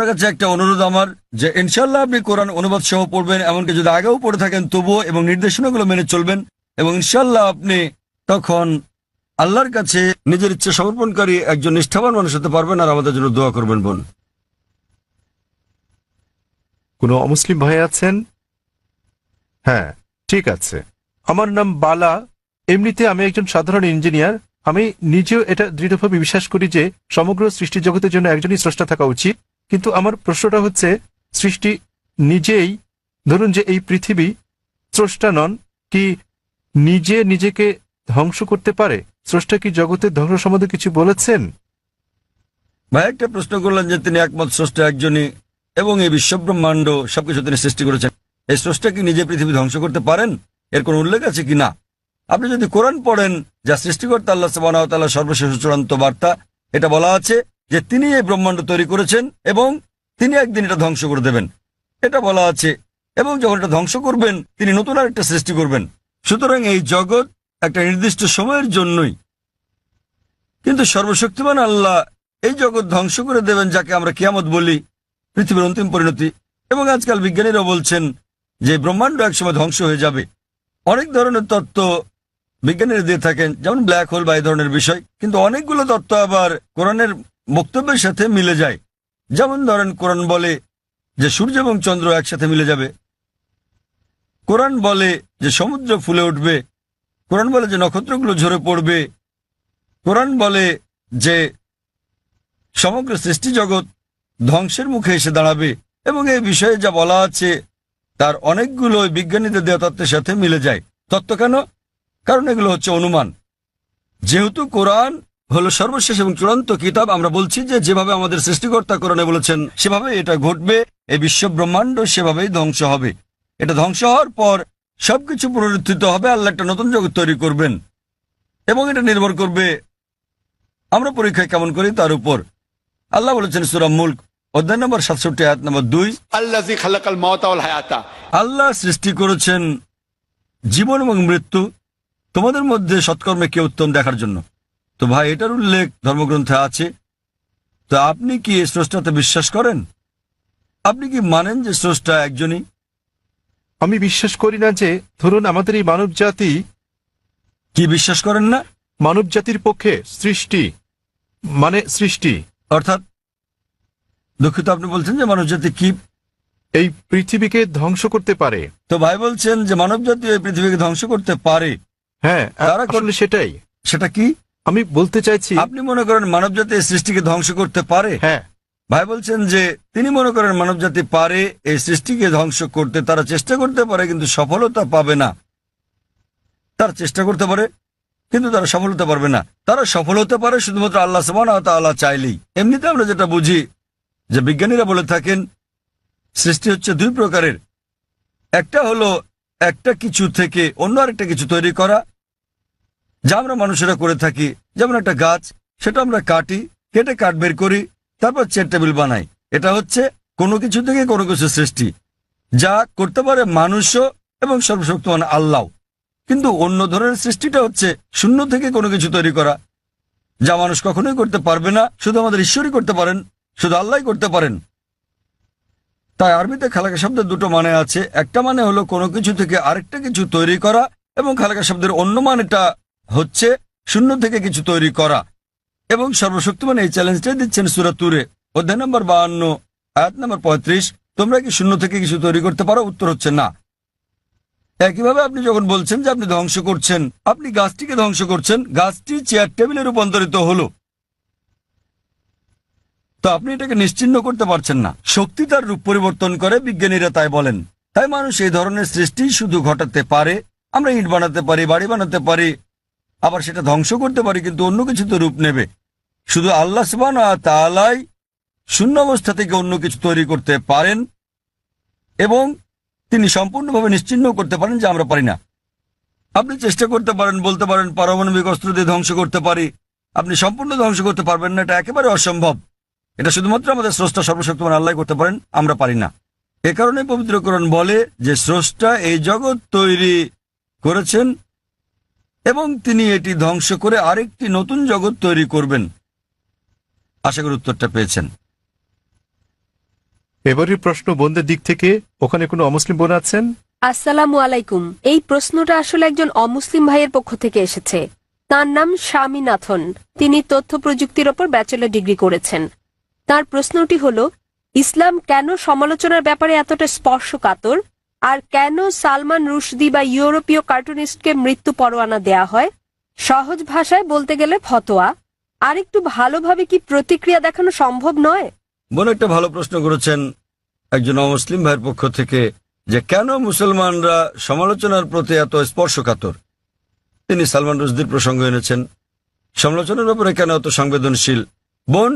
আপনার কাছে একটা অনুরোধ আমার, যে ইনশাল্লাহ আপনি কোরআন অনুবাদ সহ পড়বেন, এমনকি যদি আগেও পড়ে থাকেন তবুও, এবং নির্দেশনাগুলো মেনে চলবেন, এবং ইনশাল্লাহ আপনি তখন আল্লাহর কাছে নিজের ইচ্ছা সমর্পণকারী একজন নিষ্ঠাবান মানুষ হতে পারবেন। আর আমাদের জন্য দোয়া করবেন বোন। কোনো অমুসলিম ভাই আছেন? হ্যাঁ, ঠিক আছে। আমার নাম বালা। এমনিতে আমি একজন সাধারণ ইঞ্জিনিয়ার। আমি নিজেও এটা দৃঢ়ভাবে বিশ্বাস করি যে সমগ্র সৃষ্টি জগতের জন্য একজনই স্রষ্টা থাকা উচিত। কিন্তু আমার প্রশ্নটা হচ্ছে, সৃষ্টি নিজেই, ধরুন যে এই পৃথিবী, স্রষ্টা নন, কি নিজে নিজেকে ধ্বংস করতে পারে? স্রষ্টা কি জগতের ধ্বংস সম্বন্ধে কিছু বলেছেন? ভাই একটা প্রশ্ন করলেন যে তিনি একমত স্রষ্টা একজনই, এবং এই বিশ্বব্রহ্মাণ্ড সবকিছু তিনি সৃষ্টি করেছেন। এই স্রষ্টা কি নিজে পৃথিবী ধ্বংস করতে পারেন? এর কোন উল্লেখ আছে কি না? আপনি যদি কোরআন পড়েন, যা সৃষ্টিকর্তা আল্লাহ সুবহানাহু ওয়া তাআলার সর্বশেষ চূড়ান্ত বার্তা, এটা বলা আছে যে তিনি এই ব্রহ্মাণ্ড তৈরি করেছেন এবং তিনি একদিন এটা ধ্বংস করে দেবেন, এটা বলা আছে। এবং যখন এটা ধ্বংস করবেন, তিনি নতুন আরেকটা সৃষ্টি করবেন। সুতরাং এই জগৎ একটা নির্দিষ্ট সময়ের জন্যই, কিন্তু সর্বশক্তিমান আল্লাহ এই জগৎ ধ্বংস করে দেবেন, যাকে আমরা কিয়ামত বলি, পৃথিবীর অন্তিম পরিণতি। এবং আজকাল বিজ্ঞানীরা বলছেন যে ব্রহ্মাণ্ড একসময় ধ্বংস হয়ে যাবে। অনেক ধরনের তত্ত্ব বিজ্ঞানীরা দিয়ে থাকেন, যেমন ব্ল্যাক হোল বা এই ধরনের বিষয়, কিন্তু অনেকগুলো তত্ত্ব আবার কোরআনের বক্তব্যের সাথে মিলে যায়। যেমন ধরেন, কোরআন বলে যে সূর্য এবং চন্দ্র একসাথে মিলে যাবে, কোরআন বলে যে সমুদ্র ফুলে উঠবে, কোরআন বলে যে নক্ষত্রগুলো ঝরে পড়বে, কোরআন বলে যে সমগ্র সৃষ্টি জগৎ ধ্বংসের মুখে এসে দাঁড়াবে। এবং এই বিষয়ে যা বলা আছে তার অনেকগুলো বিজ্ঞানীদের দেওয়া তত্ত্বের সাথে মিলে যায়। তত্ত্ব কেন? কারণ এগুলো হচ্ছে অনুমান। যেহেতু কোরআন হলো সর্বশেষ এবং চূড়ান্ত কিতাব, আমরা বলছি যে যেভাবে আমাদের সৃষ্টিকর্তা কোরআনে বলেছেন সেভাবে এটা ঘটবে। এই বিশ্ব ব্রহ্মাণ্ড সেভাবেই ধ্বংস হবে। এটা ধ্বংস হওয়ার পর সবকিছু পুনরুত্থিত হবে, আল্লাহ একটা নতুন জগৎ তৈরি করবেন। এবং এটা নির্ভর করবে আমরা পরীক্ষায় কেমন করি তার উপর। আল্লাহ বলেছেন সূরা মুলক অধ্যায় নম্বর 67 আয়াত নম্বর 2, আল্লাযী খালাকাল মাউতা ওয়াল হায়াতা, আল্লাহ সৃষ্টি করেছেন জীবন এবং মৃত্যু, তোমাদের মধ্যে সৎকর্মে কে উত্তম দেখার জন্য। তো ভাই, এটার উল্লেখ ধর্মগ্রন্থে আছে। তো আপনি কি এই স্রষ্টাতে বিশ্বাস করেন? আপনি কি মানেন যে স্রষ্টা একজনই? আমি বিশ্বাস করি না যে, ধরুন আমাদের এই মানব জাতি, কি বিশ্বাস করেন না? মানব জাতির পক্ষে সৃষ্টি মানে সৃষ্টি, অর্থাৎ, দুঃখিত, আপনি বলছেন যে মানবজাতি কি এই পৃথিবীকে ধ্বংস করতে পারে। তো ভাই বলছেন যে মানবজাতি এই পৃথিবীকে ধ্বংস করতে পারে। হ্যাঁ, তারা আসলে সেটাই সেটা কি আমি বলতে চাইছি। আপনি মনে করেন মানবজাতি এই সৃষ্টিকে ধ্বংস করতে পারে? হ্যাঁ, ভাই বলছেন যে তিনি মনে করেন মানবজাতি পারে এই সৃষ্টিকে ধ্বংস করতে। তারা চেষ্টা করতে পারে কিন্তু সফলতা পাবে না। তারা চেষ্টা করতে পারে কিন্তু তারা সফল হতে পারবে না। তারা সফল হতে পারে শুধুমাত্র আল্লাহ সুবহানাহু ওয়া তাআলা চাইলেই। এমনিতে আমরা যেটা বুঝি যে বিজ্ঞানীরা বলে থাকেন সৃষ্টি হচ্ছে দুই প্রকারের। একটা হলো একটা কিছু থেকে অন্য আরেকটা কিছু তৈরি করা, যা আমরা মানুষেরা করে থাকি। যেমন একটা গাছ, সেটা আমরা কাটি, কেটে কাঠ বের করি, তারপর চেয়ার টেবিল বানাই। এটা হচ্ছে কোনো কিছু থেকে কোনো কিছু সৃষ্টি, যা করতে পারে মানুষও এবং সর্বশক্তিমান আল্লাহ। কিন্তু অন্য ধরনের সৃষ্টিটা হচ্ছে শূন্য থেকে কোনো কিছু তৈরি করা, যা মানুষ কখনোই করতে পারবে না, শুধু আমাদের ঈশ্বরই করতে পারেন, শুধু আল্লাহই করতে পারেন। তাই আরবিতে খালাকা শব্দের দুটো মানে আছে। একটা মানে হলো কোনো কিছু থেকে আরেকটা কিছু তৈরি করা, এবং খালাকা শব্দের অন্য মানেটা হচ্ছে শূন্য থেকে কিছু তৈরি করা। এবং সর্বশক্তিমান এই চ্যালেঞ্জটাই দিচ্ছেন সূরা তুরে অধ্যায় নম্বর 52 আয়াত নম্বর 35। তোমরা কি শূন্য থেকে কিছু তৈরি করতে পারো? উত্তর হচ্ছে না। একইভাবে আপনি যখন বলছেন যে আপনি ধ্বংস করছেন, আপনি গাছটিকে ধ্বংস করছেন, গাছটি চেয়ার টেবিলে রূপান্তরিত হলো, তো আপনি এটাকে নিশ্চিহ্ন করতে পারছেন না। শক্তি তার রূপ পরিবর্তন করে, বিজ্ঞানীরা তাই বলেন। তাই মানুষ এই ধরনের সৃষ্টি শুধু ঘটাতে পারে। আমরা ইট বানাতে পারি, বাড়ি বানাতে পারি, আবার সেটা ধ্বংস করতে পারি, কিন্তু অন্য কিছুতে রূপ নেবে। শুধু আল্লাহ সুবহানাহু ওয়া তাআলাই শূন্য অবস্থা থেকে অন্য কিছু তৈরি করতে পারেন, এবং তিনি সম্পূর্ণভাবে নিশ্চিহ্ন করতে পারেন, যা আমরা পারি না। আপনি চেষ্টা করতে পারেন, বলতে পারেন পারমাণবিক অস্ত্র দিয়ে ধ্বংস করতে পারি, আপনি সম্পূর্ণ ধ্বংস করতে পারবেন না। এটা একেবারে অসম্ভব। এটা শুধুমাত্র আমাদের স্রষ্টা সর্বশক্তিমান আল্লাহ করতে পারেন, আমরা পারি না। এ কারণে পবিত্র কোরআন বলে যে স্রষ্টা এই জগৎ তৈরি করেছেন এবং তিনি এটি ধ্বংস করে আরেকটি নতুন জগৎ তৈরি করবেন। আশা করি উত্তরটা পেয়েছেন। এবারের প্রশ্ন বোনদের দিক থেকে, ওখানে কোনো অমুসলিম বোন আছেন? আসসালামু আলাইকুম। এই প্রশ্নটা আসলে একজন অমুসলিম ভাইয়ের পক্ষ থেকে এসেছে। তার নাম স্বামীনাথন। তিনি তথ্য প্রযুক্তির ওপর ব্যাচেলর ডিগ্রি করেছেন। তার প্রশ্নটি হলো, ইসলাম কেন সমালোচনার ব্যাপারে এতটা স্পর্শকাতর, আর কেন সালমান রুশদি বা ইউরোপীয় কার্টুনিস্টকে মৃত্যু পরোয়ানা দেয়া হয়? সহজ ভাষায় বলতে গেলে ফতোয়া। আর একটু ভালোভাবে কি প্রতিক্রিয়া দেখানো সম্ভব নয়? বোন একটা ভালো প্রশ্ন করেছেন একজন অমুসলিম ভাইয়ের পক্ষ থেকে, যে কেন মুসলমানরা সমালোচনার প্রতি এত স্পর্শকাতর। তিনি সালমান রুশদির প্রসঙ্গ এনেছেন। সমালোচনার ব্যাপারে কেন এত সংবেদনশীল? বোন,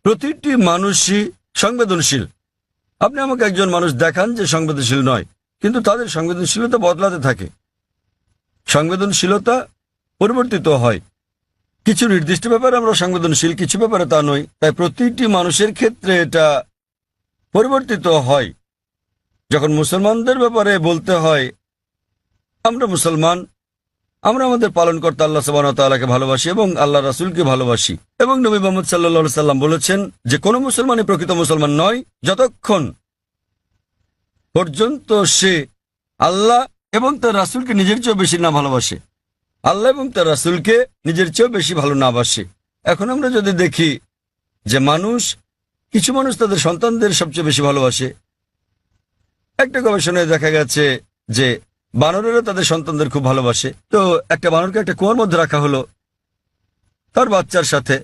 প্রতিটি মানুষই সংবেদনশীল। আপনি আমাকে একজন মানুষ দেখান যে সংবেদনশীল নয়, কিন্তু তাদের সংবেদনশীলতা বদলাতে থাকে। সংবেদনশীলতা পরিবর্তিত হয়। কিছু নির্দিষ্ট ব্যাপারে আমরা সংবেদনশীল, কিছু ব্যাপারে তা নই। তাই প্রতিটি মানুষের ক্ষেত্রে এটা পরিবর্তিত হয়। যখন মুসলমানদের ব্যাপারে বলতে হয়, আমরা মুসলমান, আমরা আমাদের পালনকর্তা আল্লাহ সুবহানাহু ওয়া তাআলাকে ভালোবাসি এবং আল্লাহ রাসূলকে ভালোবাসি, এবং নবী মুহাম্মদ সাল্লাল্লাহু আলাইহি সাল্লাম বলেছেন যে কোনো মুসলমানই প্রকৃত মুসলমান নয় যতক্ষণ পর্যন্ত সে আল্লাহ এবং তার রাসূলকে নিজের চেয়েও বেশি না ভালোবাসে, আল্লাহ এবং তার রাসূলকে নিজের চেয়েও বেশি ভালো না বাসে। এখন আমরা যদি দেখি যে কিছু মানুষ তাদের সন্তানদের সবচেয়ে বেশি ভালোবাসে। একটা গবেষণায় দেখা গেছে যে বানরেরা তাদের সন্তানদের খুব ভালোবাসে। তো একটা বানরকে একটা কুয়ার মধ্যে রাখা হলো তার বাচ্চার সাথে,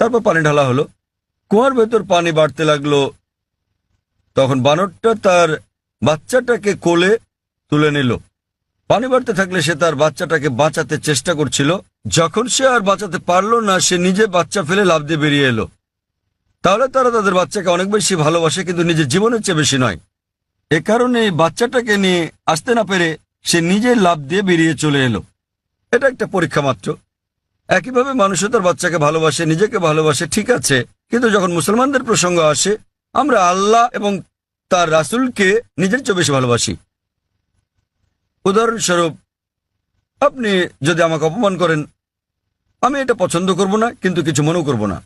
তারপর পানি ঢালা হলো, কুয়ার ভেতর পানি বাড়তে লাগলো। তখন বানরটা তার বাচ্চাটাকে কোলে তুলে নিল। পানি বাড়তে থাকলে সে তার বাচ্চাটাকে বাঁচাতে চেষ্টা করছিল। যখন সে আর বাঁচাতে পারল না, সে নিজে বাচ্চা ফেলে লাফ দিয়ে বেরিয়ে এলো। তাহলে তারা তাদের বাচ্চাকে অনেক বেশি ভালোবাসে, কিন্তু নিজের জীবনের চেয়ে বেশি নয়। এ কারণে বাচ্চাটাকে নিয়ে আসতে না পেরে সে নিজে লাফ দিয়ে বেরিয়ে চলে এলো। এটা একটা পরীক্ষা মাত্র। একইভাবে মানুষও তার বাচ্চাকে ভালোবাসে, নিজেকে ভালোবাসে, ঠিক আছে, কিন্তু যখন মুসলমানদের প্রসঙ্গ আসে, আমরা আল্লাহ এবং তার রাসূলকে নিজের চেয়ে বেশি ভালোবাসি। উদাহরণস্বরূপ, আপনি যদি আমাকে অপমান করেন, আমি এটা পছন্দ করব না, কিন্তু কিছু মনেও করব না।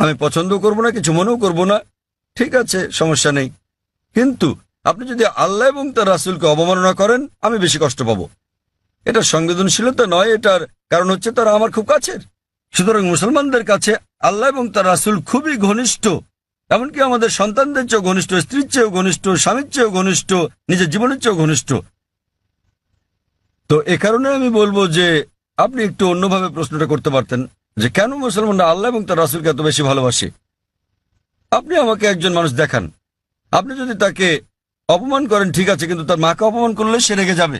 আমি পছন্দ করব না, কিছু মনেও করব না, ঠিক আছে, সমস্যা নেই। কিন্তু আপনি যদি আল্লাহ এবং তার রাসূলকে অবমাননা করেন, আমি বেশি কষ্ট পাবো। এটা সংবেদনশীলতা নয়, এটার কারণ হচ্ছে তারা আমার খুব কাছের। সুতরাং মুসলমানদের কাছে আল্লাহ এবং তার রাসূল খুবই ঘনিষ্ঠ, এমনকি আমাদের সন্তানদের চেয়েও ঘনিষ্ঠ, স্ত্রীর চেয়েও ঘনিষ্ঠ, স্বামীর চেয়েও ঘনিষ্ঠ, নিজের জীবনের চেয়েও ঘনিষ্ঠ। তো এ কারণে আমি বলবো যে আপনি একটু অন্যভাবে প্রশ্নটা করতে পারতেন, যে কেন মুসলমানরা আল্লাহ এবং তার রাসূলকে এত বেশি ভালোবাসে। আপনি আমাকে একজন মানুষ দেখান, আপনি যদি তাকে অপমান করেন ঠিক আছে, কিন্তু তার মাকে অপমান করলে সে রেগে যাবে।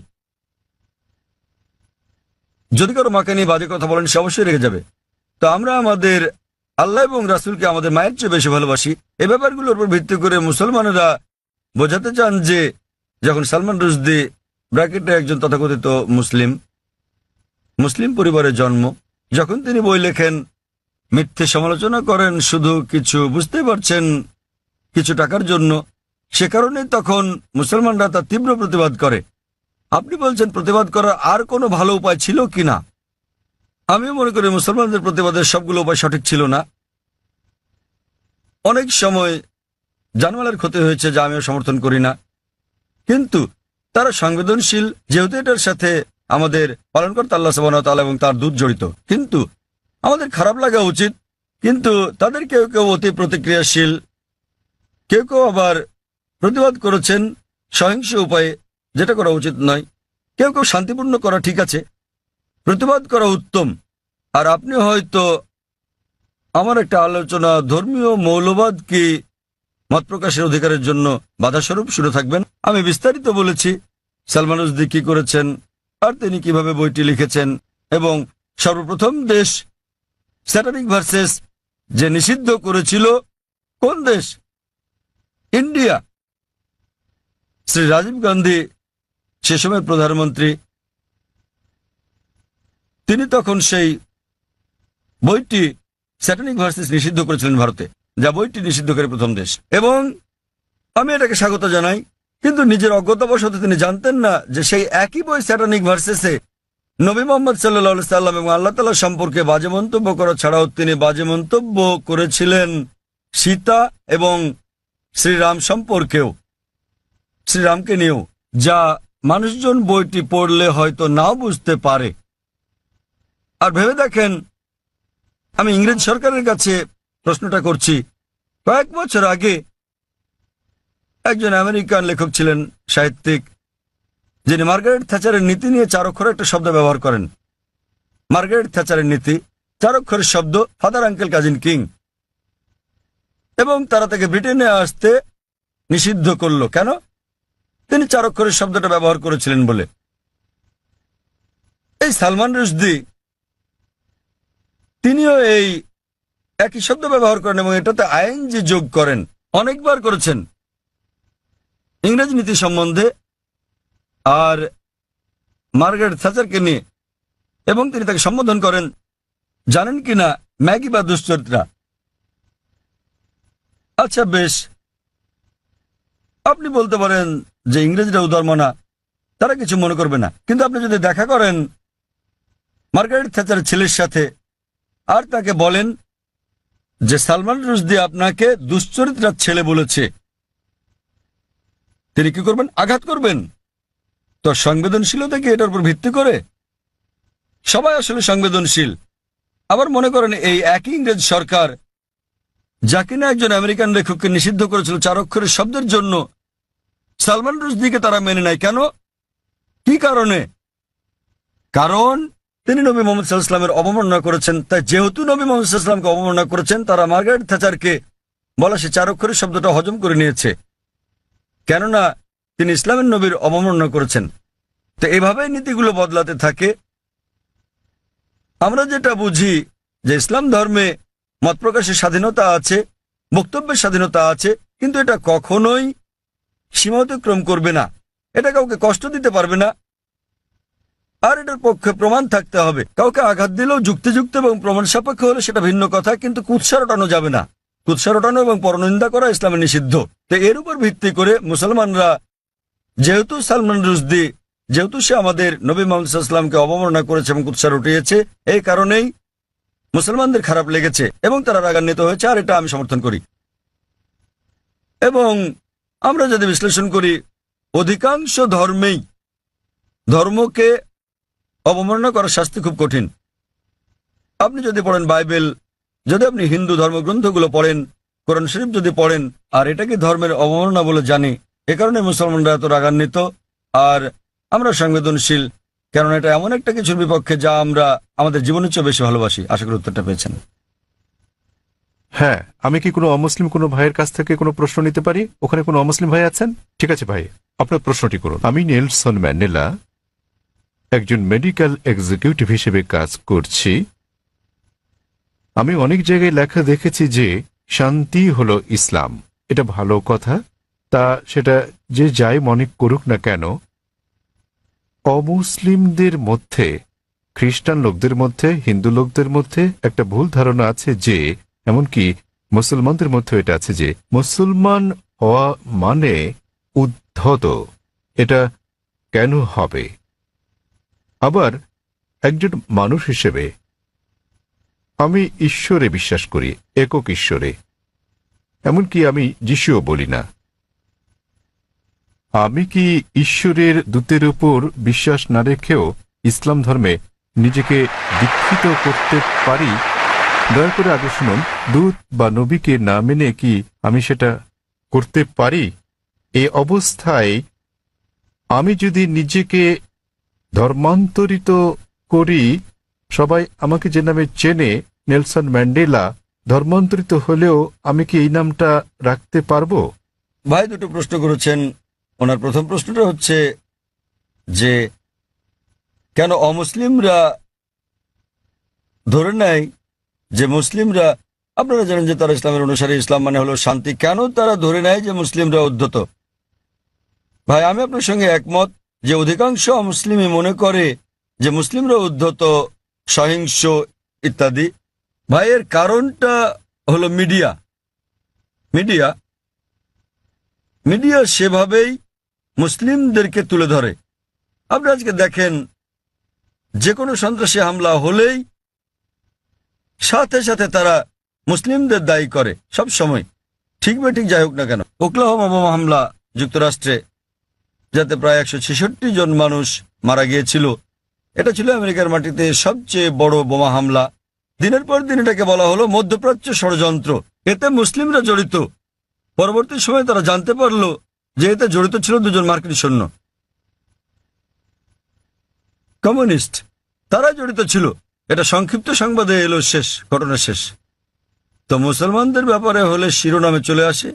যদি কারো মাকে নিয়ে বাজে কথা বলেন, সে অবশ্যই রেগে যাবে। তো আমরা আমাদের আল্লাহ এবং রাসূলকে আমাদের মায়ের চেয়ে বেশি ভালোবাসি। এই ব্যাপারগুলোর উপর ভিত্তি করে মুসলমানেরা বোঝাতে চান যে যখন সালমান রুশদি, ব্র্যাকেটে একজন তথাকথিত মুসলিম পরিবারে জন্ম, যখন তিনি বই লেখেন, মিথ্যে সমালোচনা করেন শুধু কিছু, বুঝতে পারছেন, কিছু টাকার জন্য, সে কারণে তখন মুসলমানরা তার তীব্র প্রতিবাদ করে। আপনি বলছেন প্রতিবাদ করার আর কোনো ভালো উপায় ছিল কিনা? আমিও মনে করি মুসলমানদের প্রতিবাদের সবগুলো উপায় সঠিক ছিল না। অনেক সময় জানমালের ক্ষতি হয়েছে, যা আমিও সমর্থন করি না, কিন্তু তারা সংবেদনশীল, যেহেতু এটার সাথে আমাদের পালনকর্তা আল্লাহ সুবহানাহু ওয়া তাআলা এবং তার দূত জড়িত। কিন্তু আমাদের খারাপ লাগা উচিত, কিন্তু তাদের কেউ কেউ অতি প্রতিক্রিয়াশীল, কেউ কেউ আবার প্রতিবাদ করেছেন সহিংস উপায়ে, যেটা করা উচিত নয়। কেউ কেউ শান্তিপূর্ণ করা ঠিক আছে, প্রতিবাদ করা উত্তম। আর আপনি হয়তো আমার একটা আলোচনা ধর্মীয় মৌলবাদ কি মত প্রকাশের অধিকারের জন্য বাধাস্বরূপ শুনে থাকবেন। আমি বিস্তারিত বলেছি সালমান রুশদি কি করেছেন আর তিনি কিভাবে বইটি লিখেছেন, এবং সর্বপ্রথম দেশ স্যাটানিক ভার্সেস যে নিষিদ্ধ করেছিল, কোন দেশ? ইন্ডিয়া। শ্রী রাজীব গান্ধী সে সময় প্রধানমন্ত্রী, তিনি তখন সেই বইটি স্যাটানিক ভার্সেস নিষিদ্ধ করেছিলেন ভারতে, যা বইটি নিষিদ্ধকারী প্রথম দেশ। এবং আমি এটাকে স্বাগত জানাই, কিন্তু নিজের অজ্ঞতাবশত তিনি জানতেন না যে সেই একই বই স্যাটানিক ভার্সেসে নবী মুহাম্মদ সাল্লাল্লাহু আলাইহি সাল্লাম এবং আল্লাহ তাআলা সম্পর্কে বাজে মন্তব্য করা ছাড়াও তিনি বাজে মন্তব্য করেছিলেন সীতা এবং শ্রীরাম সম্পর্কেও, শ্রীরামকে নিয়েও, যা মানুষজন বইটি পড়লে হয়তো নাও বুঝতে পারে। আর ভেবে দেখেন, আমি ইংরেজ সরকারের কাছে প্রশ্নটা করছি। কয়েক বছর আগে একজন আমেরিকান লেখক ছিলেন, সাহিত্যিক, যিনি মার্গারেট থ্যাচারের নীতি নিয়ে 4 অক্ষরের একটা শব্দ ব্যবহার করেন। মার্গারেট থ্যাচারের নীতি 4 অক্ষরের শব্দ, ফাদার আঙ্কেল কাজিন কিং। এবং তারা তাকে ব্রিটেনে আসতে নিষিদ্ধ করল। কেন? তিনি 4 অক্ষরের শব্দটা ব্যবহার করেছিলেন বলে। এই সালমান রুশদি তিনিও এই একই শব্দ ব্যবহার করেন এবং এটাতে আইএনজি যোগ করেন, অনেকবার করেছেন ইংরেজ নীতি সম্বন্ধে আর মার্গারেট থ্যাচারকে নিয়ে। এবং তিনি তাকে সম্বোধন করেন, জানেন কিনা, ম্যাগি বা দুশ্চরিত্রা। আচ্ছা বেশ, আপনি বলতে পারেন যে ইংরেজরা উদারমনা না, তারা কিছু মনে করবে না। কিন্তু আপনি যদি দেখা করেন মার্গারেট থ্যাচারের ছেলের সাথে আর তাকে বলেন যে সালমান রুশদি আপনাকে দুশ্চরিত্রার ছেলে বলেছে, তিনি কি করবেন? আঘাত করবেন। তো সংবেদনশীলতা কি এটার উপর ভিত্তি করে? সবাই আসলে সংবেদনশীল। আবার মনে করেন এই একই ইংরেজ সরকার, যা কিনা একজন আমেরিকান লেখককে নিষিদ্ধ করেছিল 4 অক্ষরের শব্দের জন্য, সালমান রুশদিকে তারা মেনে নেয়। কেন? কি কারণে? কারণ তিনি নবী মোহাম্মদ সাল্লাল্লাহু আলাইহি ওয়াসাল্লামের অবমাননা করেছেন। তাই যেহেতু নবী মোহাম্মদ সাল্লাল্লাহু আলাইহি ওয়াসাল্লামকে অবমাননা করেছেন, তারা মার্গারেট থ্যাচারকে বলা সে 4 অক্ষরের শব্দটা হজম করে নিয়েছে, কেননা তিনি ইসলামের নবীর অবমাননা করেছেন। তো এভাবেই নীতিগুলো বদলাতে থাকে। আমরা যেটা বুঝি যে ইসলাম ধর্মে মত প্রকাশের স্বাধীনতা আছে, বক্তব্যের স্বাধীনতা আছে, কিন্তু এটা কখনোই সীমা অতিক্রম করবে না, এটা কাউকে কষ্ট দিতে পারবে না, আর এটার পক্ষে প্রমাণ থাকতে হবে। কাউকে আঘাত দিলেও যুক্তিযুক্ত এবং প্রমাণ সাপেক্ষ হলে সেটা ভিন্ন কথা, কিন্তু কুৎসা রটানো যাবে না। কুৎসা রটানো এবং পরনিন্দা করা ইসলামে নিষিদ্ধ। তো এর উপর ভিত্তি করে মুসলমানরা, যেহেতু সালমান রুশদি, যেহেতু সে আমাদের নবী মুহাম্মদ সাল্লাল্লাহু আলাইহি ওয়াসাল্লামকে অবমাননা করেছে এবং কুৎসা রটিয়েছে, এই কারণেই মুসলমানদের খারাপ লেগেছে এবং তারা রাগান্বিত হয়েছে, আর এটা আমি সমর্থন করি। এবং আমরা যদি বিশ্লেষণ করি, অধিকাংশ ধর্মেই ধর্মকে অবমাননা করার শাস্তি খুব কঠিন। আপনি যদি পড়েন বাইবেল, যদি আপনি হিন্দু ধর্মগ্রন্থগুলো পড়েন, কোরআন শরীফ যদি পড়েন, আর এটাকে ধর্মের অবমাননা বলে জানি, এ কারণে মুসলমানরা এত রাগান্বিত। আর আমরা সংবেদনশীল, কারণ এটা এমন একটা কিছুর বিপক্ষে যা আমরা আমাদের জীবনের চেয়ে বেশি ভালোবাসি। আশা করি উত্তরটা পেয়েছেন। হ্যাঁ, আমি কি কোনো অমুসলিম কোনো ভাইয়ের কাছ থেকে কোনো প্রশ্ন নিতে পারি? ওখানে কোনো অমুসলিম ভাই আছেন? ঠিক আছে ভাই, আপনার প্রশ্নটি করুন। আমি নেলসন ম্যান্ডেলা, একজন মেডিকেল এক্সিকিউটিভ হিসেবে কাজ করছি। আমি অনেক জায়গায় লেখা দেখেছি যে শান্তি হলো ইসলাম। এটা ভালো কথা, তা সেটা যে যাই মনে করুক না কেন, অমুসলিমদের মধ্যে, খ্রিস্টান লোকদের মধ্যে, হিন্দু লোকদের মধ্যে একটা ভুল ধারণা আছে যে, এমনকি মুসলমানদের মধ্যে এটা আছে যে মুসলমান হওয়া মানে উদ্ধত। এটা কেন হবে? আবার একজন মানুষ হিসেবে আমি ঈশ্বরে বিশ্বাস করি, একক ঈশ্বরে। এমনকি আমি যিশুও বলি না। আমি কি ঈশ্বরের দূতের উপর বিশ্বাস না রেখেও ইসলাম ধর্মে নিজেকে দীক্ষিত করতে পারি? দয়া করে আগে শুনুন, দূত বা নবীকে না মেনে কি আমি সেটা করতে পারি? এই অবস্থায় আমি যদি নিজেকে ধর্মান্তরিত করি, সবাই আমাকে যে নামে চেনে, নেলসন ম্যান্ডেলা, ধর্মান্তরিত হলেও আমি কি এই নামটা রাখতে পারবো? ভাই দুটো প্রশ্ন করেছেন। ওনার প্রথম প্রশ্নটা হচ্ছে যে কেন অমুসলিমরা ধরে নেয় যে মুসলিমরা, আপনারা জানেন যে তারা ইসলামের অনুসারী, ইসলাম মানে হলো শান্তি, কেন তারা ধরে নেয় যে মুসলিমরা উদ্ধত? ভাই আমি আপনার সঙ্গে একমত যে অধিকাংশ অমুসলিমই মনে করে যে মুসলিমরা উদ্ধত, সহিংস ইত্যাদি। ভাই এর কারণটা হলো মিডিয়া। মিডিয়া মিডিয়া সেভাবেই মুসলিমদেরকে তুলে ধরে। আপনি আজকে দেখেন যে কোনো সন্ত্রাসী হামলা হলেই সাথে সাথে তারা মুসলিমদের দায়ী করে সব সময়। ঠিক বা ঠিক যাই হোক না কেন, ওকলাহোমা বোমা হামলা যুক্তরাষ্ট্রে, যাতে প্রায় 166 জন মানুষ মারা গিয়েছিল, এটা ছিল আমেরিকার মাটিতে সবচেয়ে বড় বোমা হামলা। দিনের পর দিন এটাকে বলা হলো মধ্যপ্রাচ্য ষড়যন্ত্র, এতে মুসলিমরা জড়িত। পরবর্তী সময়ে তারা জানতে পারল যে এতে জড়িত ছিল 2 জন মার্কিন সৈন্য, কমিউনিস্ট, তারা জড়িত ছিল। এটা সংক্ষিপ্ত সংবাদে এলো, শেষ ঘটনা শেষ। তো মুসলমানদের ব্যাপারে হলে শিরোনামে চলে আসে,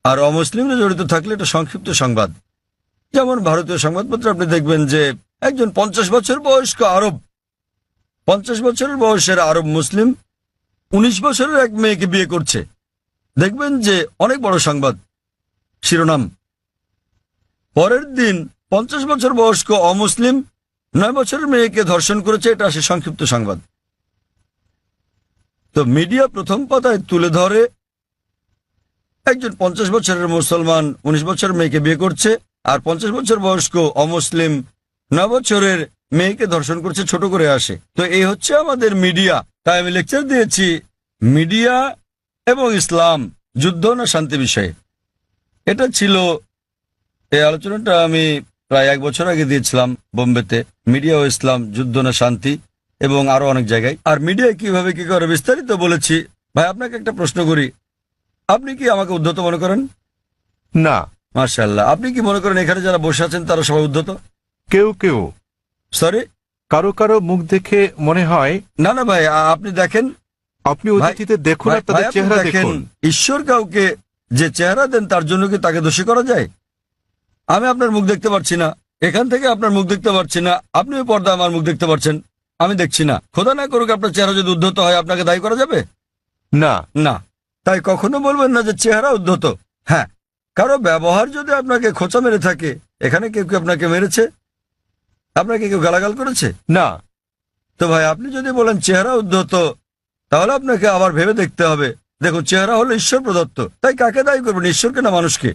আর অমুসলিমরা জড়িত থাকলে এটা সংক্ষিপ্ত সংবাদ। যেমন ভারতীয় সংবাদপত্রে আপনি দেখবেন যে একজন 50 বছর বয়স্ক আরব, 50 বছরের বয়সের আরব মুসলিম 19 বছরের এক মেয়েকে বিয়ে করছে। দেখবেন যে অনেক বড় সংবাদ, শিরোনাম। পরের দিন 50 বছর বয়স্ক অমুসলিম 9 বছরের মেয়েকে ধর্ষণ করেছে, এটা আসে সংক্ষিপ্ত সংবাদ। তো মিডিয়া প্রথম পাতায় তুলে ধরে একজন 50 বছরের মুসলমান 19 বছরের মেয়েকে বিয়ে করছে, আর 50 বছর বয়স্ক অমুসলিম 9 বছরের মেয়েকে ধর্ষণ করছে, ছোট করে আসে। তো এই হচ্ছে আমাদের মিডিয়া। তাই আমি লেকচার দিয়েছি মিডিয়া এবং ইসলাম, যুদ্ধ না শান্তি বিষয়ে। এটা ছিল, এই আলোচনাটা আমি প্রায় 1 বছর আগে দিয়েছিলাম বোম্বেতে, মিডিয়া ও ইসলাম, যুদ্ধ না শান্তি, এবং আরো অনেক জায়গায়। আর মিডিয়া কিভাবে কি করে বিস্তারিত বলেছি। ভাই আপনাকে একটা প্রশ্ন করি, আপনি কি আমাকে উদ্ধত মনে করেন? না, মাশাআল্লাহ। আপনি কি মনে করেন এখানে যারা বসে আছেন তারা সবাই উদ্ধত? কেউ কেউ, সরি, কারো কারো মুখ দেখে মনে হয়। না না ভাই, আপনি দেখেন, আপনি অতিথিদের দেখুন আর ভাই, তাদের আপনি চেহারা দেখেন, দেখুন। ঈশ্বর কাউকে যে চেহারা দেন তার জন্য কি তাকে দোষী করা যায়? আমি আপনার মুখ দেখতে পাচ্ছি না, এখান থেকে আপনার মুখ দেখতে পাচ্ছি না, আপনি ওই পর্দা আমার মুখ দেখতে পাচ্ছেন, আমি দেখছি না। খোদা না করুক আপনার চেহারা যদি উদ্ধত হয়, আপনাকে দায়ী করা যাবে না, না। তাই কখনো বলবেন না যে চেহারা উদ্ধত। হ্যাঁ, কারো ব্যবহার যদি আপনাকে খোঁচা মেরে থাকে, এখানে কেউ কেউ আপনাকে মেরেছে, আপনাকে কেউ গালাগাল করেছে, না, তো ভাই আপনি যদি বলেন চেহারা উদ্ধত, তাহলে আপনাকে আবার ভেবে দেখতে হবে। দেখুন, চেহারা হলো ঈশ্বর প্রদত্ত, তাই কাকে দায়ী করবেন, ঈশ্বরকে না মানুষকে?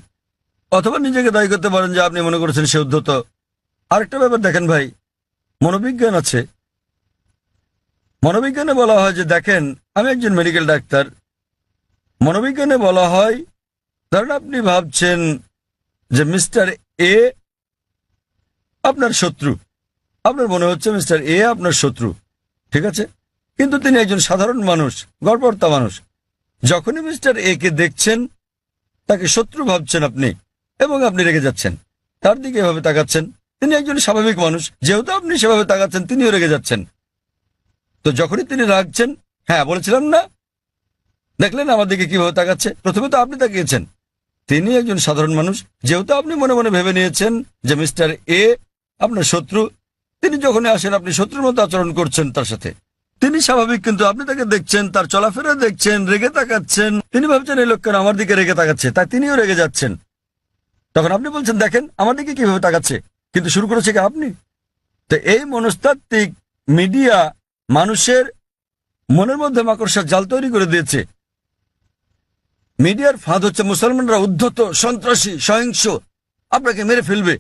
অথবা নিজেকে দায়ী করতে পারেন যে আপনি মনে করেছেন সে উদ্ধত। আরেকটা ব্যাপার দেখেন ভাই, মনোবিজ্ঞান আছে। মনোবিজ্ঞানে বলা হয় যে, দেখেন আমি একজন মেডিকেল ডাক্তার, মনোবিজ্ঞানে বলা হয়, ধরেন আপনি ভাবছেন যে মিস্টার এ আপনার শত্রু, আপনার মনে হচ্ছে মিস্টার এ আপনার শত্রু, ঠিক আছে? কিন্তু তিনি একজন সাধারণ মানুষ, গড়পড়তা মানুষ। যখনই মিস্টার এ কে দেখছেন, তাকে শত্রু ভাবছেন আপনি, এবং আপনি রেগে যাচ্ছেন, তার দিকে এভাবে তাকাচ্ছেন। তিনি একজন স্বাভাবিক মানুষ, যেহেতু আপনি সেভাবে তাকাচ্ছেন, তিনিও রেগে যাচ্ছেন। তো যখনই তিনি রাগছেন, হ্যাঁ বলেছিলাম না, দেখলেন আমার দিকে কিভাবে তাকাচ্ছে? প্রথমে তো আপনি তাকিয়েছেন, তিনি একজন সাধারণ মানুষ, যেহেতু আপনি মনে মনে ভেবে নিয়েছেন যে মিস্টার এ আপনার শত্রু, তিনি যখনই আসেন আপনি শত্রুর মতো আচরণ করছেন তার সাথে। তিনি স্বাভাবিক, কিন্তু আপনি তাকে দেখছেন, তার চলাফেরা দেখছেন, রেগে তাকাচ্ছেন। তিনি ভাবছেন এই লোক কেন আমার দিকে রেগে তাকাচ্ছে, তাই তিনিও রেগে যাচ্ছেন। তখন আপনি বলছেন দেখেন আমার দিকে কিভাবে তাকাচ্ছে, কিন্তু শুরু করেছে কি আপনি? তো এই মনস্তাত্ত্বিক মিডিয়া মানুষের মনের মধ্যে মাকড়সার জাল তৈরি করে দিয়েছে। মিডিয়ার ফাঁদ হচ্ছে মুসলমানরা উদ্ধত, সন্ত্রাসী, সহিংস, আপনাকে মেরে ফেলবে।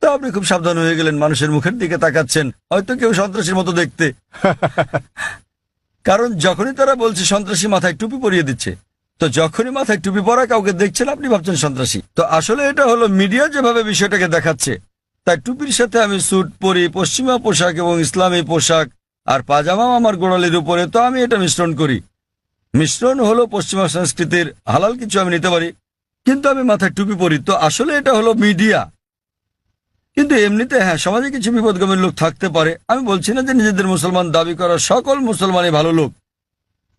তো আপনি খুব সাবধান হয়ে গেলেন, মানুষের মুখের দিকে তাকাচ্ছেন, হয়তো কেউ সন্ত্রাসীর মতো দেখতে। কারণ যখনই তারা বলছে সন্ত্রাসী, মাথায় টুপি পরিয়ে দিচ্ছে। তো যখনই মাথায় টুপি পরা কাউকে দেখছেন, আপনি ভাবছেন সন্ত্রাসী। তো আসলে এটা হলো মিডিয়া যেভাবে বিষয়টাকে দেখাচ্ছে। তাই টুপির সাথে আমি স্যুট পরি, পশ্চিমা পোশাক এবং ইসলামী পোশাক, আর পাজামা আমার গোড়ালির উপরে, তো আমি এটা মিশ্রণ করি। মিশ্রণ হলো পশ্চিমা সংস্কৃতির, হালাল কিছু আমি নিতে পারি, কিন্তু আমি মাথায় টুপি পরি। তো আসলে এটা হলো মিডিয়া। কিন্তু এমনিতে হ্যাঁ, সমাজে কিছু বিপদগামী লোক থাকতে পারে। আমি বলছি না যে নিজেদের মুসলমান দাবি করা সকল মুসলমানই ভালো লোক,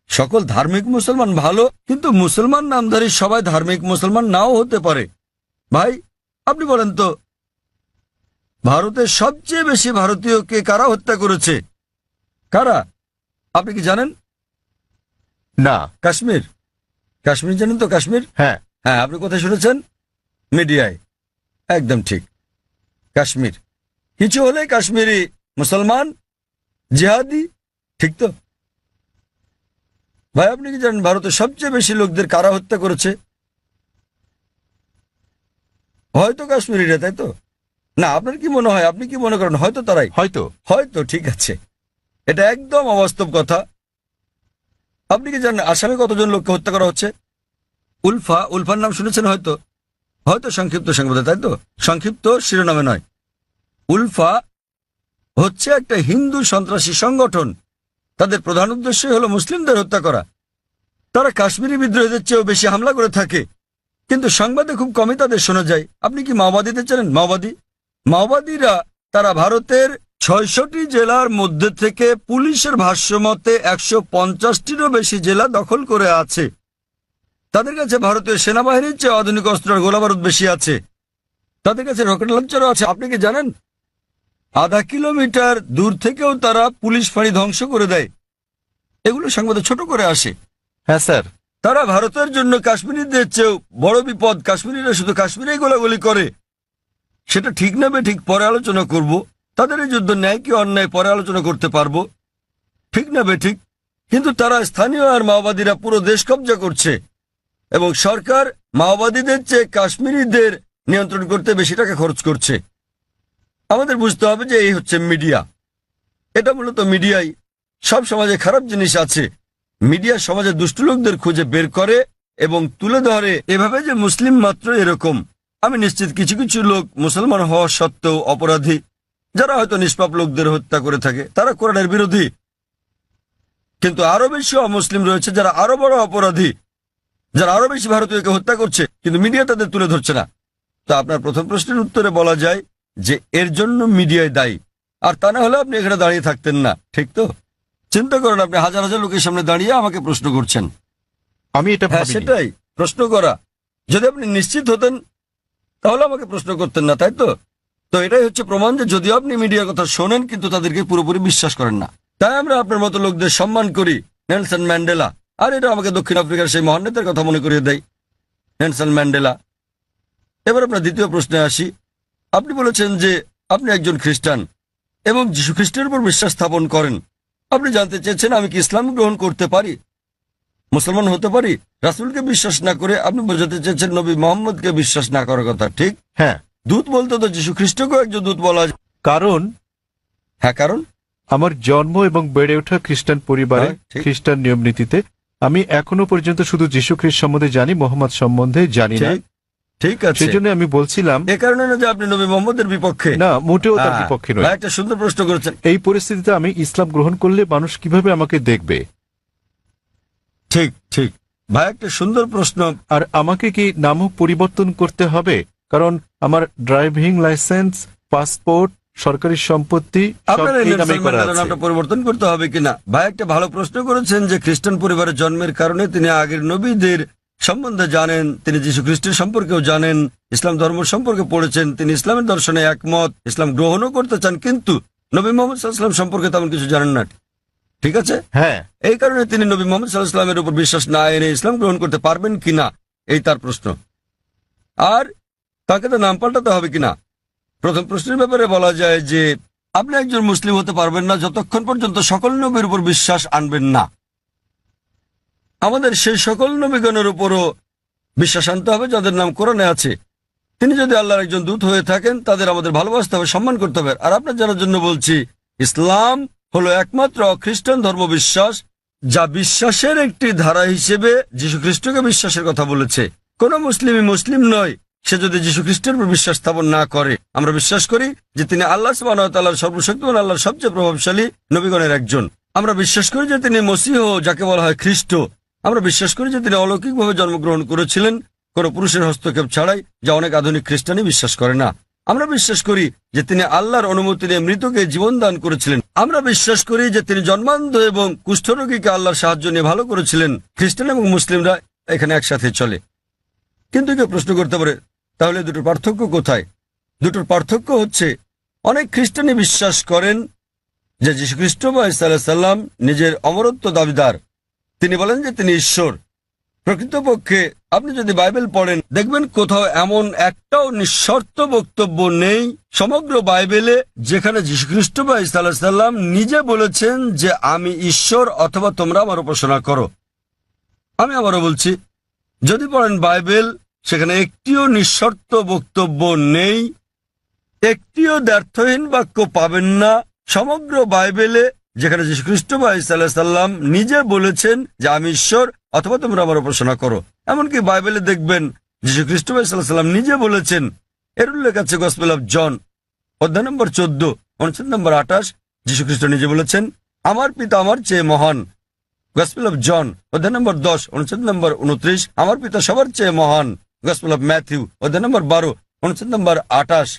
সকল ধার্মিক মুসলমান ভালো, কিন্তু মুসলমান নামধারী সবাই ধার্মিক মুসলমান নাও হতে পারে। ভাই আপনি বলেন তো, ভারতের সবচেয়ে বেশি ভারতীয়কে কারা হত্যা করেছে? কারা? আপনি কি জানেন? না। কাশ্মীর। কাশ্মীর জানেন তো? কাশ্মীর, হ্যাঁ, হ্যাঁ, আপনি কোথায় শুনেছেন? মিডিয়ায়। একদম ঠিক, কাশ্মীর। কিছু হলে কাশ্মীরি মুসলমান, জিহাদি, ঠিক তো? ভাই আপনি কি জানেন ভারতের সবচেয়ে বেশি লোকদের কারা হত্যা করেছে? হয়তো কাশ্মীরিরা, তাই তো? না, আপনার কি মনে হয়, আপনি কি মনে করেন হয়তো তারাই? হয়তো। হয়তো, ঠিক আছে, এটা একদম অবাস্তব কথা। আপনি কি জানেন আসামে কতজন লোককে হত্যা করা হচ্ছে? উলফার নাম শুনেছেন হয়তো, হয়তো সংক্ষিপ্ত সংবাদে, তাই তো? সংক্ষিপ্ত শিরোনামে নয়। উলফা হচ্ছে একটা হিন্দু সন্ত্রাসী সংগঠন। তাদের প্রধান উদ্দেশ্যই হলো মুসলিমদের হত্যা করা। তারা কাশ্মীরি বিদ্রোহীদের চেয়েও বেশি হামলা করে থাকে, কিন্তু সংবাদে খুব কমই তাদের শোনা যায়। আপনি কি মাওবাদীদের জানেন? মাওবাদীরা তারা ভারতের ৬৬টি জেলার মধ্যে থেকে পুলিশের ভাষ্যমতে ১৫০টিরও বেশি জেলা দখল করে আছে। তাদের কাছে ভারতীয় সেনাবাহিনীর চেয়ে আধুনিক অস্ত্র আর গোলাবারুদ বেশি আছে। তাদের কাছে রকেট লঞ্চারও আছে। আপনি কি জানেন আধা কিলোমিটার দূর থেকেও তারা পুলিশ ফাঁড়ি ধ্বংস করে দেয়? এগুলো সংবাদে ছোট করে আসে। হ্যাঁ স্যার। তারা ভারতের জন্য কাশ্মীরিদের চেয়েও বড় বিপদ। কাশ্মীরিরা শুধু কাশ্মীরেই গোলাগুলি করে। সেটা ঠিক না ঠিক পরে আলোচনা করব। তাদের এই যুদ্ধ ন্যায় কি অন্যায় পরে আলোচনা করতে পারবো, ঠিক না ঠিক। কিন্তু তারা স্থানীয় আর মাওবাদীরা পুরো দেশ কব্জা করছে, এবং সরকার মাওবাদীদের চেয়ে কাশ্মীরিদের নিয়ন্ত্রণ করতে বেশি টাকা খরচ করছে। আমাদের বুঝতে হবে যে এই হচ্ছে মিডিয়া। এটা মূলত মিডিয়াই। সব সমাজে খারাপ জিনিস আছে। মিডিয়া সমাজে দুষ্ট লোকদের খুঁজে বের করে এবং তুলে ধরে এভাবে যে মুসলিম মাত্র এরকম। আমি নিশ্চিত কিছু কিছু লোক মুসলমান হওয়া সত্ত্বেও অপরাধী, যারা হয়তো নিষ্পাপ লোকদের হত্যা করে থাকে। তারা কোরআনের বিরোধী। কিন্তু আরো বেশি অমুসলিম রয়েছে যারা আরো বড় অপরাধী, যারা আরো বেশি ভারতীয়কে হত্যা করছে, কিন্তু মিডিয়া তাদের তুলে ধরছে না। তো আপনার প্রথম প্রশ্নের উত্তরে বলা যায় যে এর জন্য মিডিয়ায় দায়ী। আর তা না হলে আপনি এখানে দাঁড়িয়ে থাকতেন না, ঠিক তো? চিন্তা করেন, আপনি হাজার হাজার লোকের সামনে দাঁড়িয়ে আমাকে প্রশ্ন করছেন। আমি এটা হ্যাঁ, ভাবিনি। সেটাই প্রশ্ন করা। যদি আপনি নিশ্চিত হতেন তাহলে আমাকে প্রশ্ন করতেন না, তাই তো? তো এটাই হচ্ছে প্রমাণ যে যদিও আপনি মিডিয়ার কথা শোনেন কিন্তু তাদেরকে পুরোপুরি বিশ্বাস করেন না। তাই আমরা আপনার মতো লোকদের সম্মান করি। নেলসন ম্যান্ডেলা, আর এটা আমাকে দক্ষিণ আফ্রিকার সেই মহান নেতার কথা মনে করিয়ে দেয়, নেলসন ম্যান্ডেলা। এবার আপনার দ্বিতীয় প্রশ্নে আসি। আপনি বলেছেন যে আপনি একজন খ্রিস্টান এবং যীশু খ্রিস্টের উপর বিশ্বাস স্থাপন করেন। আপনি জানতে চেয়েছেন আমি কি ইসলাম গ্রহণ করতে পারি, মুসলমান হতে পারি? রাসূলকে বিশ্বাস না করে আপনি বোঝাতে চেয়েছেন নবী মোহাম্মদকে বিশ্বাস না করার কথা, ঠিক? হ্যাঁ। দূত বলতে তো যীশু খ্রিস্টকেও একজন দূত বলা যায়। কারণ হ্যাঁ, কারণ আমার জন্ম এবং বেড়ে ওঠা খ্রিস্টান পরিবারে, হ্যাঁ, ঠিক। খ্রিস্টান নিয়ম নীতিতে আমি এখনো পর্যন্ত শুধু যীশু খ্রিস্ট সম্বন্ধে জানি, মোহাম্মদ সম্বন্ধে জানি না। ঠিক, ঠিক আছে। সেজন্য আমি বলছিলাম এ কারণে না যে আপনি নবী মোহাম্মদের বিপক্ষে। না, মোটেও তার হ্যাঁ, বিপক্ষে নয়। ভাই একটা সুন্দর প্রশ্ন করেছেন। এই পরিস্থিতিতে আমি ইসলাম গ্রহণ করলে মানুষ কিভাবে আমাকে দেখবে? ঠিক ঠিক ভাই, একটা সুন্দর প্রশ্ন। আর আমাকে কি নামও পরিবর্তন করতে হবে? কারণ আমার ড্রাইভিং লাইসেন্স, পাসপোর্ট, সরকারি সম্পত্তি সব আপনার এই এই নামে নেলসন করা ম্যান্ডেলার আছে। নামটা পরিবর্তন করতে হবে কিনা? ভাই একটা ভালো প্রশ্ন করেছেন যে খ্রিস্টান পরিবারে জন্মের কারণে তিনি আগের নবীদের সম্বন্ধে জানেন, তিনি যীশু খ্রিস্টের সম্পর্কেও জানেন, ইসলাম ধর্ম সম্পর্কে পড়েছেন, তিনি ইসলামের দর্শনে একমত, ইসলাম গ্রহণও করতে চান, কিন্তু নবী মোহাম্মদ সাল্লাল্লাহু আলাইহি ওয়াসাল্লাম সম্পর্কে তেমন কিছু জানেন না, ঠিক আছে? হ্যাঁ। এই কারণে তিনি নবী মোহাম্মদ সাল্লাল্লাহু আলাইহি ওয়াসাল্লামের উপর বিশ্বাস না এনে ইসলাম গ্রহণ করতে পারবেন কিনা, এই তার প্রশ্ন। আর তাকে তো নাম পাল্টাতে হবে কিনা? প্রথম প্রশ্নের ব্যাপারে বলা যায় যে আপনি একজন মুসলিম হতে পারবেন না যতক্ষণ পর্যন্ত সকল নবীর উপর বিশ্বাস আনবেন না। আমাদের সেই সকল নবীগণের উপরও বিশ্বাস আনতে হবে যাদের নাম কোরআনে আছে। তিনি যদি আল্লাহর একজন দূত হয়ে থাকেন তাদের আমাদের ভালোবাসতে হবে, সম্মান করতে হবে। আর আপনার জানার জন্য বলছি, ইসলাম হলো একমাত্র খ্রিস্টান ধর্ম বিশ্বাস যা বিশ্বাসের একটি ধারা হিসেবে যীশু খ্রিস্টকে বিশ্বাসের কথা বলেছে। কোন মুসলিমই মুসলিম নয় সে যদি যীশু খ্রিস্টের উপর বিশ্বাস স্থাপন না করে। আমরা বিশ্বাস করি যে তিনি আল্লাহ সুবহানাহু ওয়া তাআলার সর্বশক্তিমান আল্লাহর সবচেয়ে প্রভাবশালী নবীগণের একজন। আমরা বিশ্বাস করি যে তিনি মসীহ, যাকে বলা হয় খ্রিস্ট। আমরা বিশ্বাস করি যে তিনি অলৌকিকভাবে জন্মগ্রহণ করেছিলেন কোন পুরুষের হস্তক্ষেপ ছাড়াই, যা অনেক আধুনিক খ্রিস্টানই বিশ্বাস করে না। আমরা বিশ্বাস করি যে তিনি আল্লাহর অনুমতি নিয়ে মৃতকে জীবন দান করেছিলেন। আমরা বিশ্বাস করি যে তিনি জন্মান্ধ এবং কুষ্ঠরোগীকে আল্লাহর সাহায্য নিয়ে ভালো করেছিলেন। খ্রিস্টান এবং মুসলিমরা এখানে একসাথে চলে। কিন্তু কেউ প্রশ্ন করতে পারে, তাহলে দুটোর পার্থক্য কোথায়? দুটোর পার্থক্য হচ্ছে, অনেক খ্রিস্টানই বিশ্বাস করেন যে যীশু খ্রিস্ট বা ঈসা আলাইহিস সালাম নিজের অমরত্ব দাবিদার। তিনি বলেন যে তিনি ঈশ্বর। প্রকৃতপক্ষে আপনি যদি বাইবেল পড়েন দেখবেন কোথাও এমন একটাও নিঃশর্ত বক্তব্য নেই সমগ্র বাইবেলে যেখানে যীশু খ্রিস্ট বা ঈসা আলাইহিস সালাম নিজে বলেছেন যে আমি ঈশ্বর অথবা তোমরা আমার উপাসনা করো। আমি আবারও বলছি, যদি পড়েন বাইবেল সেখানে একটিও নিঃশর্ত বক্তব্য নেই, একটিও দ্ব্যর্থহীন বাক্য পাবেন না। সমগ্র বাইবেলে যেখানে যীশু খ্রিস্ট বা ঈসা আলাইহিস সালাম নিজে বলেছেন যে আমি ঈশ্বর, অথবা তোমরা আমার উপাসনা করো। এমনকি বাইবেলে দেখবেন যীশু খ্রিস্ট বা ঈসা আলাইহিস সালাম নিজে বলেছেন। এর উল্লেখ আছে গসপেল অফ জন অধ্যায় নম্বর 14 অনুচ্ছেদ নম্বর 28। যীশু খ্রিস্ট নিজে বলেছেন আমার পিতা আমার চেয়ে মহান। গসপেল অফ জন অধ্যায় নম্বর 10 অনুচ্ছেদ নম্বর 29, আমার পিতা সবার চেয়ে মহান। গসপেল অফ ম্যাথিউ অধ্যায় নম্বর 12 অনুচ্ছেদ নম্বর 28,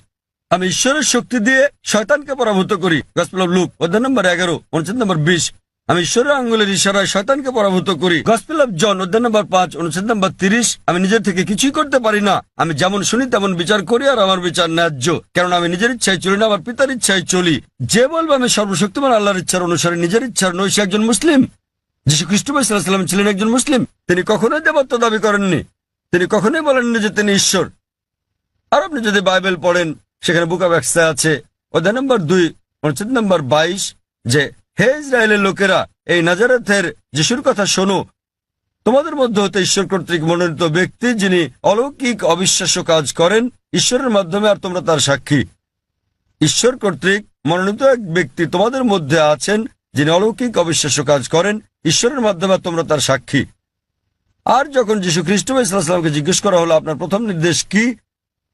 আমি ঈশ্বরের শক্তি দিয়ে শয়তানকে পরাভূত করি। গসপেল অফ লুক অধ্যায় নম্বর 11 অনুচ্ছেদ নম্বর 20, আমি ঈশ্বরের আঙ্গুলের ইশারায় শয়তানকে পরাভূত করি। গসপেল অফ জন অধ্যায় নম্বর 5 অনুচ্ছেদ নম্বর 30, আমি নিজের থেকে কিছুই করতে পারি না, আমি যেমন শুনি তেমন বিচার করি, আর আমার বিচার ন্যায্য, কারণ আমি নিজের ইচ্ছায় চলি না, আমার পিতার ইচ্ছায় চলি। যে বলবে আমি সর্বশক্তিমান আল্লাহর ইচ্ছার অনুসারে নিজের ইচ্ছার নই, সে একজন মুসলিম। যীশু খ্রিস্ট সাল্লাল্লাহু আলাইহি ওয়াসাল্লাম ছিলেন একজন মুসলিম। তিনি কখনোই দেবত্ব দাবি করেননি, তিনি কখনোই বলেননি যে তিনি ঈশ্বর। আর আপনি যদি বাইবেল পড়েন, সেখানে বুক অফ অ্যাক্টসে আছে অধ্যায় নম্বর 2 অনুচ্ছেদ নম্বর 22, যে হে ইসরায়েলের লোকেরা, এই নাজারেথের যিশুর কথা শোনো, তোমাদের মধ্যে হতে ঈশ্বর কর্তৃক মনোনীত ব্যক্তি, যিনি অলৌকিক অবিশ্বাস্য কাজ করেন ঈশ্বরের মাধ্যমে, আর তোমরা তার সাক্ষী। ঈশ্বর কর্তৃক মনোনীত এক ব্যক্তি তোমাদের মধ্যে আছেন, যিনি অলৌকিক অবিশ্বাস্য কাজ করেন ঈশ্বরের মাধ্যমে, আর তোমরা তার সাক্ষী। আর যখন যীশু খ্রিস্ট সাল্লাল্লাহু জিজ্ঞেস করা হলো আপনার প্রথম নির্দেশ কি,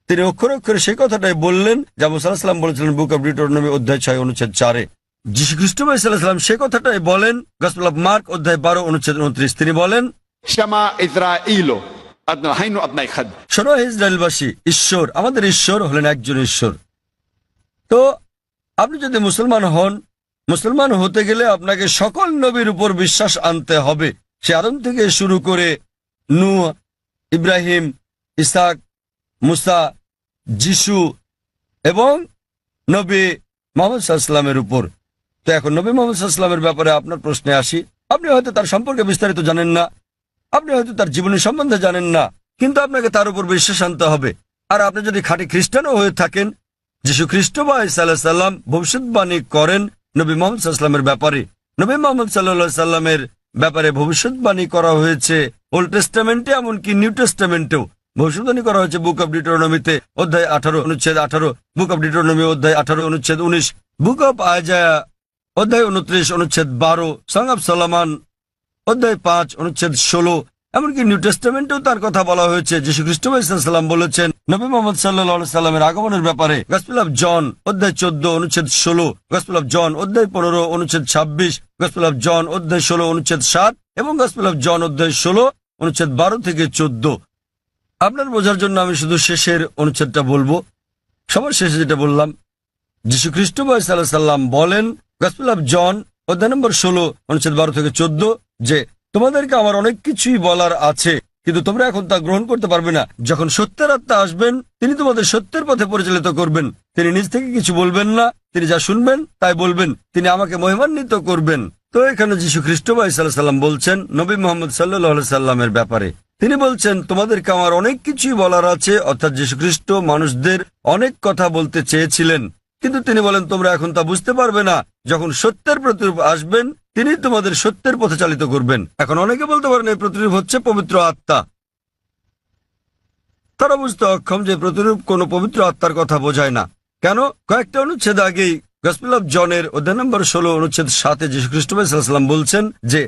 তিনি অক্ষরে অক্ষরে সেই কথাটাই বললেন যা মুসা আলাইহিস সালাম বলেছিলেন বুক অব ডিউটেরোনমি অধ্যায় 6 অনুচ্ছেদ 4-এ। যীশু খ্রিস্ট সাল্লাল্লাহু সে কথাটাই বলেন গসপেল অফ মার্ক অধ্যায় 12 অনুচ্ছেদ 29। তিনি বলেন शमा इस्राइलो अदना हाइनो अदना खद। শোনো হে ইসরায়েলবাসী, ঈশ্বর আমাদের ঈশ্বর হলেন একজন ঈশ্বর। তো আপনি যদি মুসলমান হন, মুসলমান হতে গেলে আপনাকে সকল নবীর উপর বিশ্বাস আনতে হবে। সে আদম থেকে শুরু করে নূহ, ইব্রাহিম, ইসহাক, মুসা, যিশু এবং নবী মুহাম্মদ সাল্লাল্লাহু আলাইহি ওয়াসাল্লামের উপর। তো এখন নবী মুহাম্মদ সাল্লাল্লাহু আলাইহি ওয়াসাল্লামের ব্যাপারে আপনার প্রশ্নে আসি। আপনি হয়তো তার সম্পর্কে বিস্তারিত জানেন না, আপনি হয়তো তার জীবনী সম্বন্ধে জানেন না, কিন্তু আপনাকে তার উপর বিশ্বাস আনতে হবে। আর আপনি যদি খাঁটি খ্রিস্টানও হয়ে থাকেন, যীশু খ্রিস্ট বা ঈসা আলাইহিস সালাম ভবিষ্যৎবাণী করেন নবী মুহাম্মদ সাল্লাল্লাহু আলাইহি ওয়াসাল্লামের ব্যাপারে। নবী মুহাম্মদ সাল্লাল্লাহু আলাইহি ওয়াসাল্লামের ব্যাপারে ভবিষ্যৎবাণী করা হয়েছে ওল্ড টেস্টামেন্টে, এমনকি নিউ টেস্টামেন্টেও ভবিষ্যৎবাণী করা হয়েছে বুক অব ডিউটেরোনমিতে অধ্যায় 18 অনুচ্ছেদ 18, বুক অব ডিউটেরোনমি অধ্যায় 18 অনুচ্ছেদ 19, বুক অব আইজায়া অধ্যায় 29 অনুচ্ছেদ 12, সং অব সলোমন অধ্যায় 5 অনুচ্ছেদ 16, এমনকি নিউ টেস্টামেন্টেও তার কথা বলা হয়েছে। যীশু খ্রিস্ট সাল্লাম বলেছেন নবী মুহাম্মদ সাল্লাল্লাহু আলাইহি সাল্লামের আগমনের ব্যাপারে গসপেল অফ জন অধ্যায় 14 অনুচ্ছেদ 16, গসপেল অফ জন অধ্যায় 15 অনুচ্ছেদ 26, গসপেল অফ জন অধ্যায় 16 অনুচ্ছেদ 7 এবং গসপেল অফ জন অধ্যায় 16 অনুচ্ছেদ 12 থেকে 14। আপনার বোঝার জন্য আমি শুধু শেষের অনুচ্ছেদটা বলবো। সবার শেষে যেটা বললাম, যীশু খ্রিস্ট সাল্লাম বলেন গসপেল অফ জন অধ্যায় নম্বর 16 অনুচ্ছেদ 12 থেকে 14, যে তোমাদেরকে আমার অনেক কিছুই বলার আছে, কিন্তু তোমরা এখন তা গ্রহণ করতে পারবে না। যখন সত্যের আত্মা আসবেন, তিনি তোমাদের সত্যের পথে পরিচালিত করবেন। তিনি নিজ থেকে কিছু বলবেন না, তিনি যা শুনবেন তাই বলবেন, তিনি আমাকে মহিমান্বিত করবেন। তো এখানে যীশু খ্রিস্ট সাল্লাম বলছেন নবী মুহাম্মদ সাল্লাল্লাহু আলাইহি সাল্লামের ব্যাপারে, তিনি বলছেন তোমাদেরকে আমার অনেক কিছুই বলার আছে। অর্থাৎ যীশু খ্রিস্ট মানুষদের অনেক কথা বলতে চেয়েছিলেন, কিন্তু তিনি বলেন তোমরা এখন তা বুঝতে পারবে না। যখন সত্যের প্রতিরূপ আসবেন, তিনি তোমাদের সত্যের পথে চালিত করবেন। এখন অনেকে বলতে পারেন এই প্রতিরূপ হচ্ছে পবিত্র আত্মা। তারা বুঝতে অক্ষম যে প্রতিরূপ কোনো পবিত্র আত্মার কথা বোঝায় না। কেন? কয়েকটা অনুচ্ছেদ আগেই গসপেল অফ জনের অধ্যায় নম্বর 16 অনুচ্ছেদ 7 যীশু খ্রিস্ট সাল্লাম বলছেন যে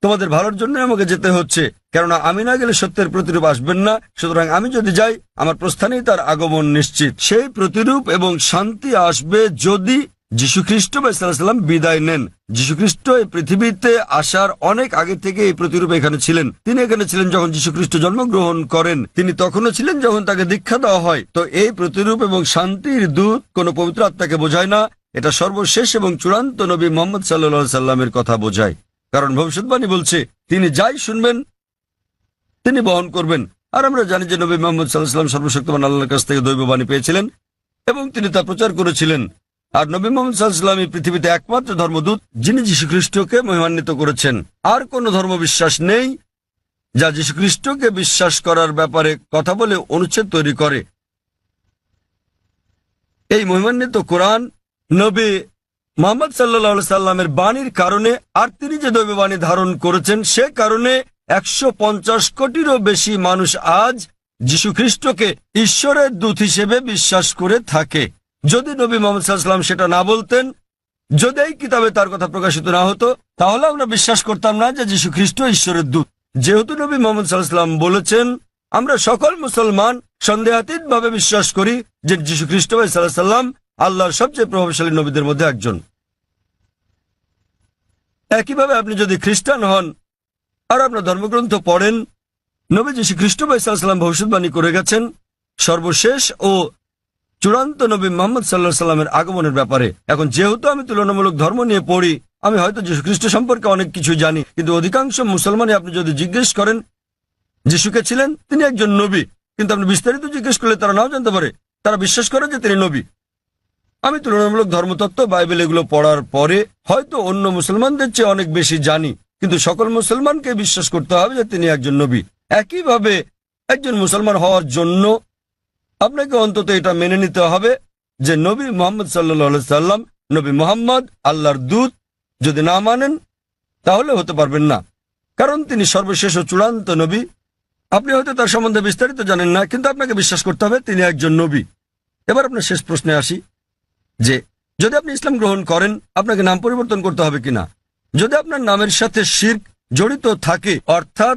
তোমাদের ভালোর জন্য আমাকে যেতে হচ্ছে, কেননা আমি না গেলে সত্যের প্রতিরূপ আসবেন না। সুতরাং আমি যদি যাই, আমার প্রস্থানেই তার আগমন নিশ্চিত। সেই প্রতিরূপ এবং শান্তি আসবে যদি যীশু খ্রিস্ট সাল্লাম বিদায় নেন। যীশু খ্রিস্ট এই পৃথিবীতে আসার অনেক আগে থেকে এই প্রতিরূপ এখানে ছিলেন। তিনি এখানে ছিলেন যখন যীশু খ্রিস্ট জন্মগ্রহণ করেন, তিনি তখনও ছিলেন যখন তাকে দীক্ষা দেওয়া হয়। তো এই প্রতিরূপ এবং শান্তির দূত কোন পবিত্র আত্মাকে বোঝায় না, এটা সর্বশেষ এবং চূড়ান্ত নবী মুহাম্মদ সাল্লাল্লাহু আলাইহি সাল্লামের কথা বোঝায়। কারণ ভবিষ্যৎবাণী বলছে তিনি যাই শুনবেন তিনি বহন করবেন। আর আমরা জানি যে নবী মুহাম্মদ সাল্লাল্লাহু আলাইহি ওয়াসাল্লাম সর্বশক্তিমান আল্লাহর কাছ থেকে দৈববাণী পেয়েছিলেন এবং তিনি তা প্রচার করেছিলেন। আর নবী মুহাম্মদ সাল্লাল্লাহু আলাইহি ওয়াসাল্লাম পৃথিবীতে একমাত্র ধর্মদূত যিনি যীশু খ্রিস্টকে মহিমান্বিত করেছেন। আর কোন ধর্মবিশ্বাস নেই যা যীশু খ্রিস্টকে বিশ্বাস করার ব্যাপারে কথা বলে অনুচ্ছেদ তৈরি করে। এই মহিমান্বিত কোরআন নবী মুহাম্মদ সাল্লাল্লাহু আলাইহি সাল্লামের বাণীর কারণে, আর তিনি যে দৈববাণী ধারণ করেছেন সে কারণে 150 কোটিরও বেশি মানুষ আজ যীশু খ্রিস্টকে ঈশ্বরের দূত হিসেবে বিশ্বাস করে থাকে। যদি নবী মুহাম্মদ সাল্লাল্লাহু আলাইহি সাল্লাম সেটা না বলতেন, যদি এই কিতাবে তার কথা প্রকাশিত না হতো তাহলে আমরা বিশ্বাস করতাম না যে যীশু খ্রিস্ট ঈশ্বরের দূত। যেহেতু নবী মোহাম্মদ সাল্লাল্লাহু আলাইহি ওয়াসাল্লাম বলেছেন, আমরা সকল মুসলমান সন্দেহাতীত ভাবে বিশ্বাস করি যে যীশু খ্রিস্ট সাল্লাল্লাহু আলাইহি ওয়াসাল্লাম আল্লাহর সবচেয়ে প্রভাবশালী নবীদের মধ্যে একজন। একইভাবে আপনি যদি খ্রিস্টান হন আর আপনার ধর্মগ্রন্থ পড়েন, নবী যীশু খ্রিস্ট সাল্লাল্লাহু আলাইহি ওয়াসাল্লাম ভবিষ্যৎবাণী করে গেছেন সর্বশেষ ও চূড়ান্ত নবী মুহাম্মদ সাল্লাল্লাহু আলাইহি ওয়াসাল্লামের আগমনের ব্যাপারে। এখন যেহেতু আমি তুলনামূলক ধর্ম নিয়ে পড়ি, আমি হয়তো যীশু খ্রিস্ট সম্পর্কে অনেক কিছু জানি, কিন্তু অধিকাংশ মুসলমানই আপনি যদি জিজ্ঞেস করেন যিশুকে ছিলেন, তিনি একজন নবী, কিন্তু আপনি বিস্তারিত জিজ্ঞেস করলে তারা নাও জানতে পারে। তারা বিশ্বাস করে যে তিনি নবী। আমি তুলনামূলক ধর্মতত্ত্ব, বাইবেল এগুলো পড়ার পরে হয়তো অন্য মুসলমানদের চেয়ে অনেক বেশি জানি, কিন্তু সকল মুসলমানকে বিশ্বাস করতে হবে যে তিনি একজন নবী। একইভাবে একজন মুসলমান হওয়ার জন্য আপনাকে অন্তত এটা মেনে নিতে হবে যে নবী মুহাম্মদ সাল্লাল্লাহু আলাইহি সাল্লাম, নবী মুহাম্মদ আল্লাহর দূত। যদি না মানেন তাহলে হতে পারবেন না, কারণ তিনি সর্বশেষ ও চূড়ান্ত নবী। আপনি হয়তো তার সম্বন্ধে বিস্তারিত জানেন না, কিন্তু আপনাকে বিশ্বাস করতে হবে তিনি একজন নবী। এবার আপনার শেষ প্রশ্নে আসি যে যদি আপনি ইসলাম গ্রহণ করেন, আপনাকে নাম পরিবর্তন করতে হবে কিনা। যদি আপনার নামের সাথে শিরক জড়িত থাকে, অর্থাৎ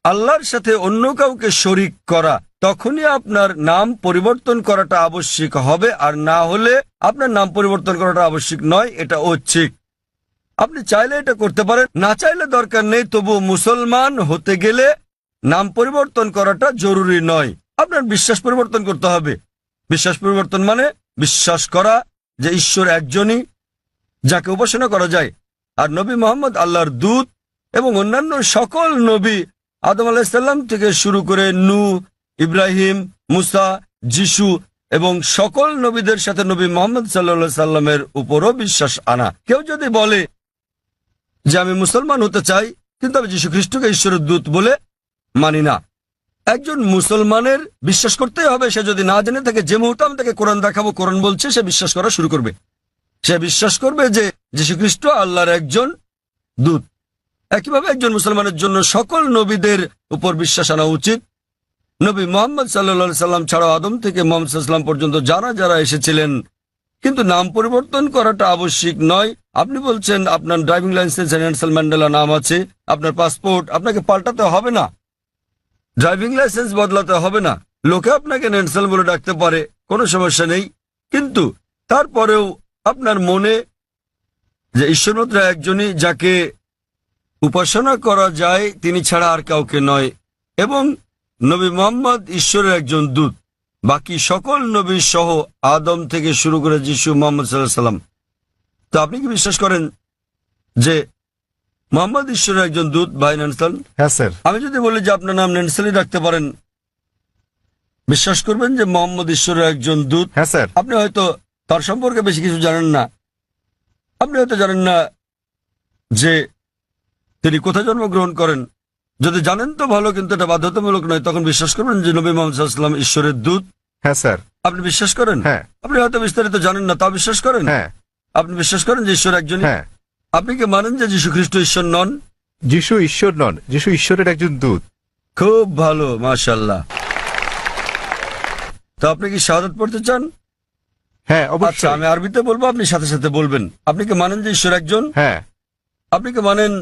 আল্লাহর সাথে অন্য কাউকে শরিক করা, তখনই আপনার নাম পরিবর্তন করাটা আবশ্যিক হবে, আর না হলে আপনার নাম পরিবর্তন করাটা আবশ্যিক নয়। এটা ঐচ্ছিক। আপনি চাইলে এটা করতে পারেন, না চাইলে দরকার নেই। তবু মুসলমান হতে গেলে নাম পরিবর্তন করাটা জরুরি নয়। আপনার বিশ্বাস পরিবর্তন করতে হবে। বিশ্বাস পরিবর্তন মানে বিশ্বাস করা যে ঈশ্বর একজনই, যাকে উপাসনা করা যায়, আর নবী মুহাম্মদ আল্লাহর দূত, এবং অন্যান্য সকল নবী আদম আলাইহিস সালাম থেকে শুরু করে নূহ, ইব্রাহিম, মুসা, যিশু এবং সকল নবীদের সাথে নবী মুহাম্মদ সাল্লাল্লাহু আলাইহি সাল্লামের উপরও বিশ্বাস আনা। কেউ যদি বলে যে আমি মুসলমান হতে চাই, কিন্তু আমি যীশু খ্রিস্টকে ঈশ্বরের দূত বলে মানি না, একজন মুসলমানের বিশ্বাস করতেই হবে। সে যদি না জেনে থাকে, যে মুহূর্তে আমি তাকে কোরআন দেখাবো, কোরআন বলছে, সে বিশ্বাস করা শুরু করবে। সে বিশ্বাস করবে যে যীশু খ্রিস্ট আল্লাহর একজন দূত। একইভাবে একজন মুসলমানের জন্য সকল নবীদের উপর বিশ্বাস আনা উচিত। নবী মুহাম্মদ সাল্লাল্লাহু আলাইহি সাল্লাম ছাড়াও আদম থেকে মুহাম্মদ সাল্লাল্লাহু আলাইহি সাল্লাম পর্যন্ত যারা যারা এসেছিলেন, কিন্তু নাম পরিবর্তন করাটা আবশ্যিক নয়। আপনি বলছেন আপনার ড্রাইভিং লাইসেন্সে নেলসন ম্যান্ডেলা নাম আছে, আপনার পাসপোর্ট আপনাকে পাল্টাতে হবে না, ড্রাইভিং লাইসেন্স বদলাতে হবে না। লোকে আপনাকে নেলসন বলে ডাকতে পারে, কোনো সমস্যা নেই, কিন্তু তারপরেও আপনার মনে যে ঈশ্বর মাত্র একজনই, যাকে উপাসনা করা যায়, তিনি ছাড়া আর কাউকে নয়, এবং নবী মুহাম্মদ ঈশ্বরের একজন দূত। বাকি সকল নবী সহ আদম থেকে শুরু করে যিশু, মুহাম্মদ সাল্লাল্লাহু আলাইহি সাল্লাম। তো আপনি কি বিশ্বাস করেন যে মুহাম্মদ ঈশ্বরের একজন দূত, ভাই নেলসন? হ্যাঁ স্যার। আমি যদি বলি যে আপনার নাম নেলসনই রাখতে পারেন, বিশ্বাস করবেন যে মুহাম্মদ ঈশ্বরের একজন দূত? হ্যাঁ স্যার। আপনি হয়তো তার সম্পর্কে বেশি কিছু জানেন না। আপনি হয়তো জানেন না যে তিনি কোথায় জন্মগ্রহণ করেন। যদি জানেন তো ভালো, কিন্তু এটা বাধ্যতামূলক নয়। তখন বিশ্বাস করবেন যে নবী মুহাম্মদ সাল্লাল্লাহু আলাইহি ওয়াসাল্লাম ঈশ্বরের দূত? হ্যাঁ স্যার। আপনি বিশ্বাস করেন? হ্যাঁ। আপনি হয়তো বিস্তারিত জানেন না, তাও বিশ্বাস করেন? হ্যাঁ। আপনি বিশ্বাস করেন যে ঈশ্বর একজনই? হ্যাঁ। আপনি কি মানেন যে যীশু খ্রিস্ট ঈশ্বর নন? যিশু ঈশ্বর নন, যিশু ঈশ্বরের একজন দূত। খুব ভালো, মাশাআল্লাহ। তো আপনি কি শাহাদাত পড়তে চান? হ্যাঁ আচ্ছা, অবশ্যই। আমি আরবিতে বলবো, আপনি সাথে সাথে বলবেন। আপনি কি মানেন যে ঈশ্বর একজন? হ্যাঁ। আপনি কি মানেন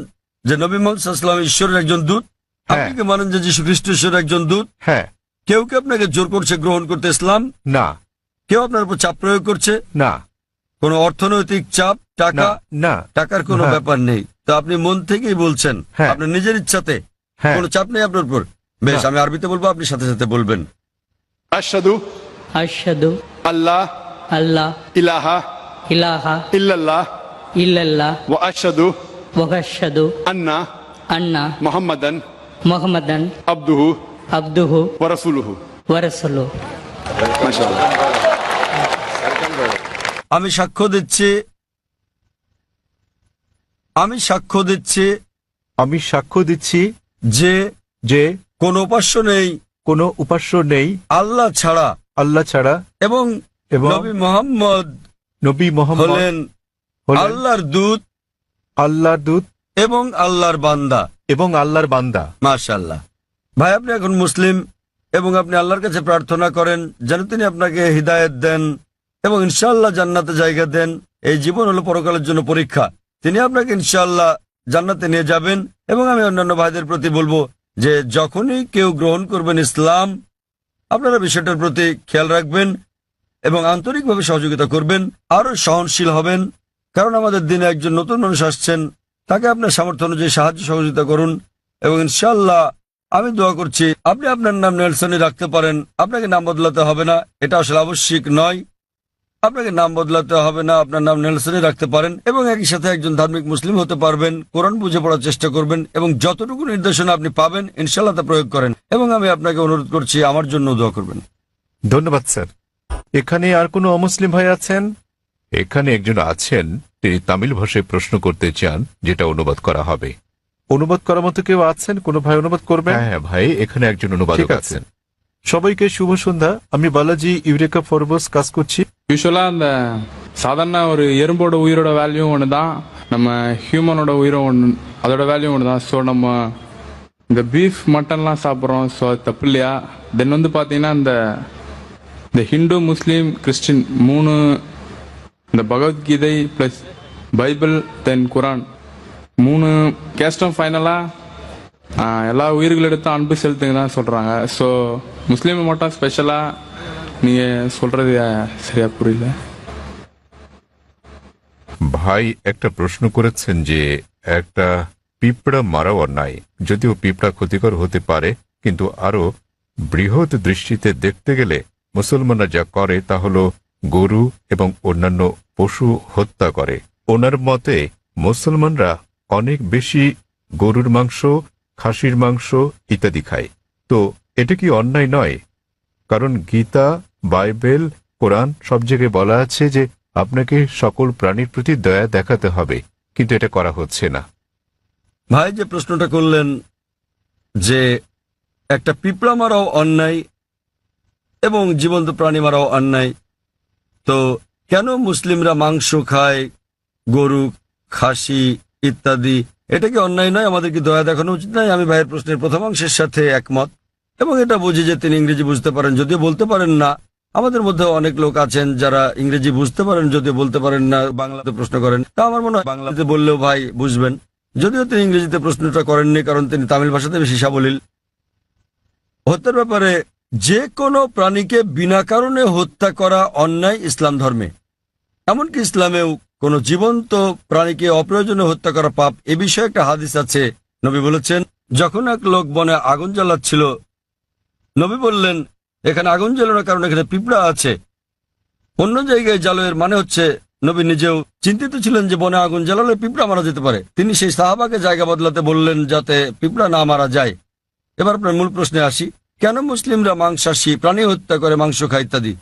যে নবী মুহাম্মদ সাল্লাল্লাহু আলাইহি ওয়াসাল্লাম ঈশ্বরের একজন দূত? আপনি কি মানেন যে যীশু খ্রিস্ট ঈশ্বরের একজন দূত? হ্যাঁ। কেউ কি আপনাকে জোর করছে গ্রহণ করতে ইসলাম? না। কেউ আপনার উপর চাপ প্রয়োগ করছে? না। কোনো অর্থনৈতিক চাপ, টাকা? না। টাকার কোনো হ্যাঁ। ব্যাপার নেই। তো আপনি মন থেকেই বলছেন, হ্যাঁ। আপনার নিজের ইচ্ছাতে, হ্যাঁ। কোনো চাপ নেই আপনার উপর। বেশ, না। আমি আরবিতে বলবো, আপনি সাথে সাথে বলবেন। আশহাদু আশহাদু আল্লাহ আল্লাহ ইলাহা ইলাহা ইল্লাল্লাহ ইল্লাল্লাহ ওয়া আশহাদু ওয়া আশহাদু আন্না আন্না মুহাম্মাদান মুহাম্মাদান আবদুহু আবদুহু ওয়া রাসূলুহু। ওয়া রাসূলুহু। মাশাআল্লাহ। আমি সাক্ষ্য দিচ্ছি, আমি সাক্ষ্য দিচ্ছি আমি সাক্ষ্য দিচ্ছি যে যে কোনো উপাস্য নেই কোনো উপাস্য নেই আল্লাহ ছাড়া, আল্লাহ ছাড়া, এবং এবং নবী মুহাম্মদ নবী মুহাম্মদ হলেন হলেন আল্লাহর দূত আল্লাহর দূত এবং আল্লাহর বান্দা। এবং আল্লাহর বান্দা। মাশাআল্লাহ। ভাই, আপনি এখন মুসলিম এবং আপনি আল্লাহর কাছে প্রার্থনা করেন যেন তিনি আপনাকে হিদায়াত দেন এবং ইনশাআল্লাহ জান্নাতে জায়গা দেন। এই জীবন হলো পরকালের জন্য পরীক্ষা। তিনি আপনাকে ইনশাআল্লাহ জান্নাতে নিয়ে যাবেন। এবং আমি অন্যান্য ভাইদের প্রতি বলবো যে যখনই কেউ গ্রহণ করবেন ইসলাম, আপনারা বিষয়টার প্রতি খেয়াল রাখবেন এবং আন্তরিকভাবে সহযোগিতা করবেন, আরও সহনশীল হবেন। কারণ আমাদের দিনে একজন নতুন মানুষ আসছেন, তাকে আপনার সামর্থ্য অনুযায়ী সাহায্য সহযোগিতা করুন। এবং ইনশাআল্লাহ আমি দোয়া করছি আপনি আপনার নাম নেলসনই রাখতে পারেন। আপনাকে নাম বদলাতে হবে না, এটা আসলে আবশ্যিক নয়। আপনাকে নাম বদলাতে হবে না, আপনার নাম নেলসনই রাখতে পারেন এবং একই সাথে একজন ধার্মিক মুসলিম হতে পারবেন। কোরআন বুঝে পড়ার চেষ্টা করবেন এবং যতটুকু নির্দেশনা আপনি পাবেন ইনশাআল্লাহ তা প্রয়োগ করেন। এবং আমি আপনাকে অনুরোধ করছি আমার জন্য দোয়া করবেন। ধন্যবাদ স্যার। এখানে আর কোনো অমুসলিম ভাই আছেন? এখানে একজন আছেন, তিনি তামিল ভাষায় প্রশ্ন করতে চান, যেটা অনুবাদ করা হবে। অনুবাদ করার মতো কেউ আছেন? কোনো ভাই অনুবাদ করবেন? হ্যাঁ ভাই, এখানে একজন অনুবাদক আছেন। সবাইকে শুভ সন্ধ্যা। আমি বালাজি, ইউরেকা ফরবস কাজ করছি। யூஸ்வலா அந்த சாதாரண ஒரு எறும்போட உயிரோட வேல்யூ ஒன்று தான், நம்ம ஹியூமனோட உயிரும் ஒன்று, அதோட வேல்யூ ஒன்று தான். ஸோ நம்ம இந்த பீஃப் மட்டன்லாம் சாப்பிட்றோம், ஸோ அது தப்பு இல்லையா? தென் வந்து பார்த்தீங்கன்னா இந்த ஹிந்து முஸ்லீம் கிறிஸ்டின் மூணு, இந்த பகவத்கீதை ப்ளஸ் பைபிள் தென் குரான் மூணு கேஸ்டும் ஃபைனலாக எல்லா உயிர்களிடத்தும் அன்பு செலுத்துங்க தான் சொல்கிறாங்க. ஸோ முஸ்லீமை மட்டும் ஸ்பெஷலாக நீங்கள் சொல்கிறது சரியா புரியல. ভাই একটা প্রশ্ন করেছেন যে একটা পিঁপড়া মারা অন্যায়, যদিও পিঁপড়া ক্ষতিকর হতে পারে, কিন্তু আরো বৃহৎ দৃষ্টিতে দেখতে গেলে মুসলমানরা যা করে তা হল গরু এবং অন্যান্য পশু হত্যা করে। ওনার মতে মুসলমানরা অনেক বেশি গরুর মাংস, খাসির মাংস ইত্যাদি খায়। তো এটা কি অন্যায় নয়? কারণ গীতা, বাইবেল, কোরআন সব জায়গায় বলা আছে যে আপনাকে সকল প্রাণীর প্রতি দয়া দেখাতে হবে, কিন্তু এটা করা হচ্ছে না। ভাই যে প্রশ্নটা করলেন যে একটা পিঁপড়া মারাও অন্যায় এবং জীবন্ত প্রাণী মারাও অন্যায়, তো কেন মুসলিমরা মাংস খায়, গরু, খাসি ইত্যাদি? এটা কি অন্যায় নয়? আমাদের কি দয়া দেখানো উচিত নয়? আমি ভাইয়ের প্রশ্নের প্রথম অংশের সাথে একমত এবং এটা বুঝি যে তিনি ইংরেজি বুঝতে পারেন, যদিও বলতে পারেন না। আমাদের মধ্যে অনেক লোক আছেন যারা ইংরেজি বুঝতে পারেন, যদিও বলতে পারেন না, বাংলাতে প্রশ্ন করেন। তা আমার মনে হয় বাংলাতে বললেও ভাই বুঝবেন, যদিও তিনি ইংরেজিতে প্রশ্নটা করেননি, কারণ তিনি তামিল ভাষাতে বেশি সাবলীল। হত্যার ব্যাপারে যে কোনো প্রাণীকে বিনা কারণে হত্যা করা অন্যায় ইসলাম ধর্মে। এমনকি ইসলামেও কোনো জীবন্ত প্রাণীকে অপ্রয়োজনে হত্যা করা পাপ। এ বিষয়ে একটা হাদিস আছে। নবী বলেছেন, যখন এক লোক বনে আগুন জ্বালাচ্ছিল, নবী বললেন, এখানে আগুন জ্বালানোর কারণে এখানে পিঁপড়া আছে। অন্য জায়গায় জ্বালোয়ের মানে হচ্ছে নবী নিজেও চিন্তিত ছিলেন যে বনে আগুন জ্বালালে পিঁপড়া মারা যেতে পারে। তিনি সেই সাহাবাকে জায়গা বদলাতে বললেন যাতে পিঁপড়া না মারা যায়। এবার আপনার মূল প্রশ্নে আসি, কেন মুসলিমরা মাংসাশী প্রাণী হত্যা করে, মাংস খায় ইত্যাদি?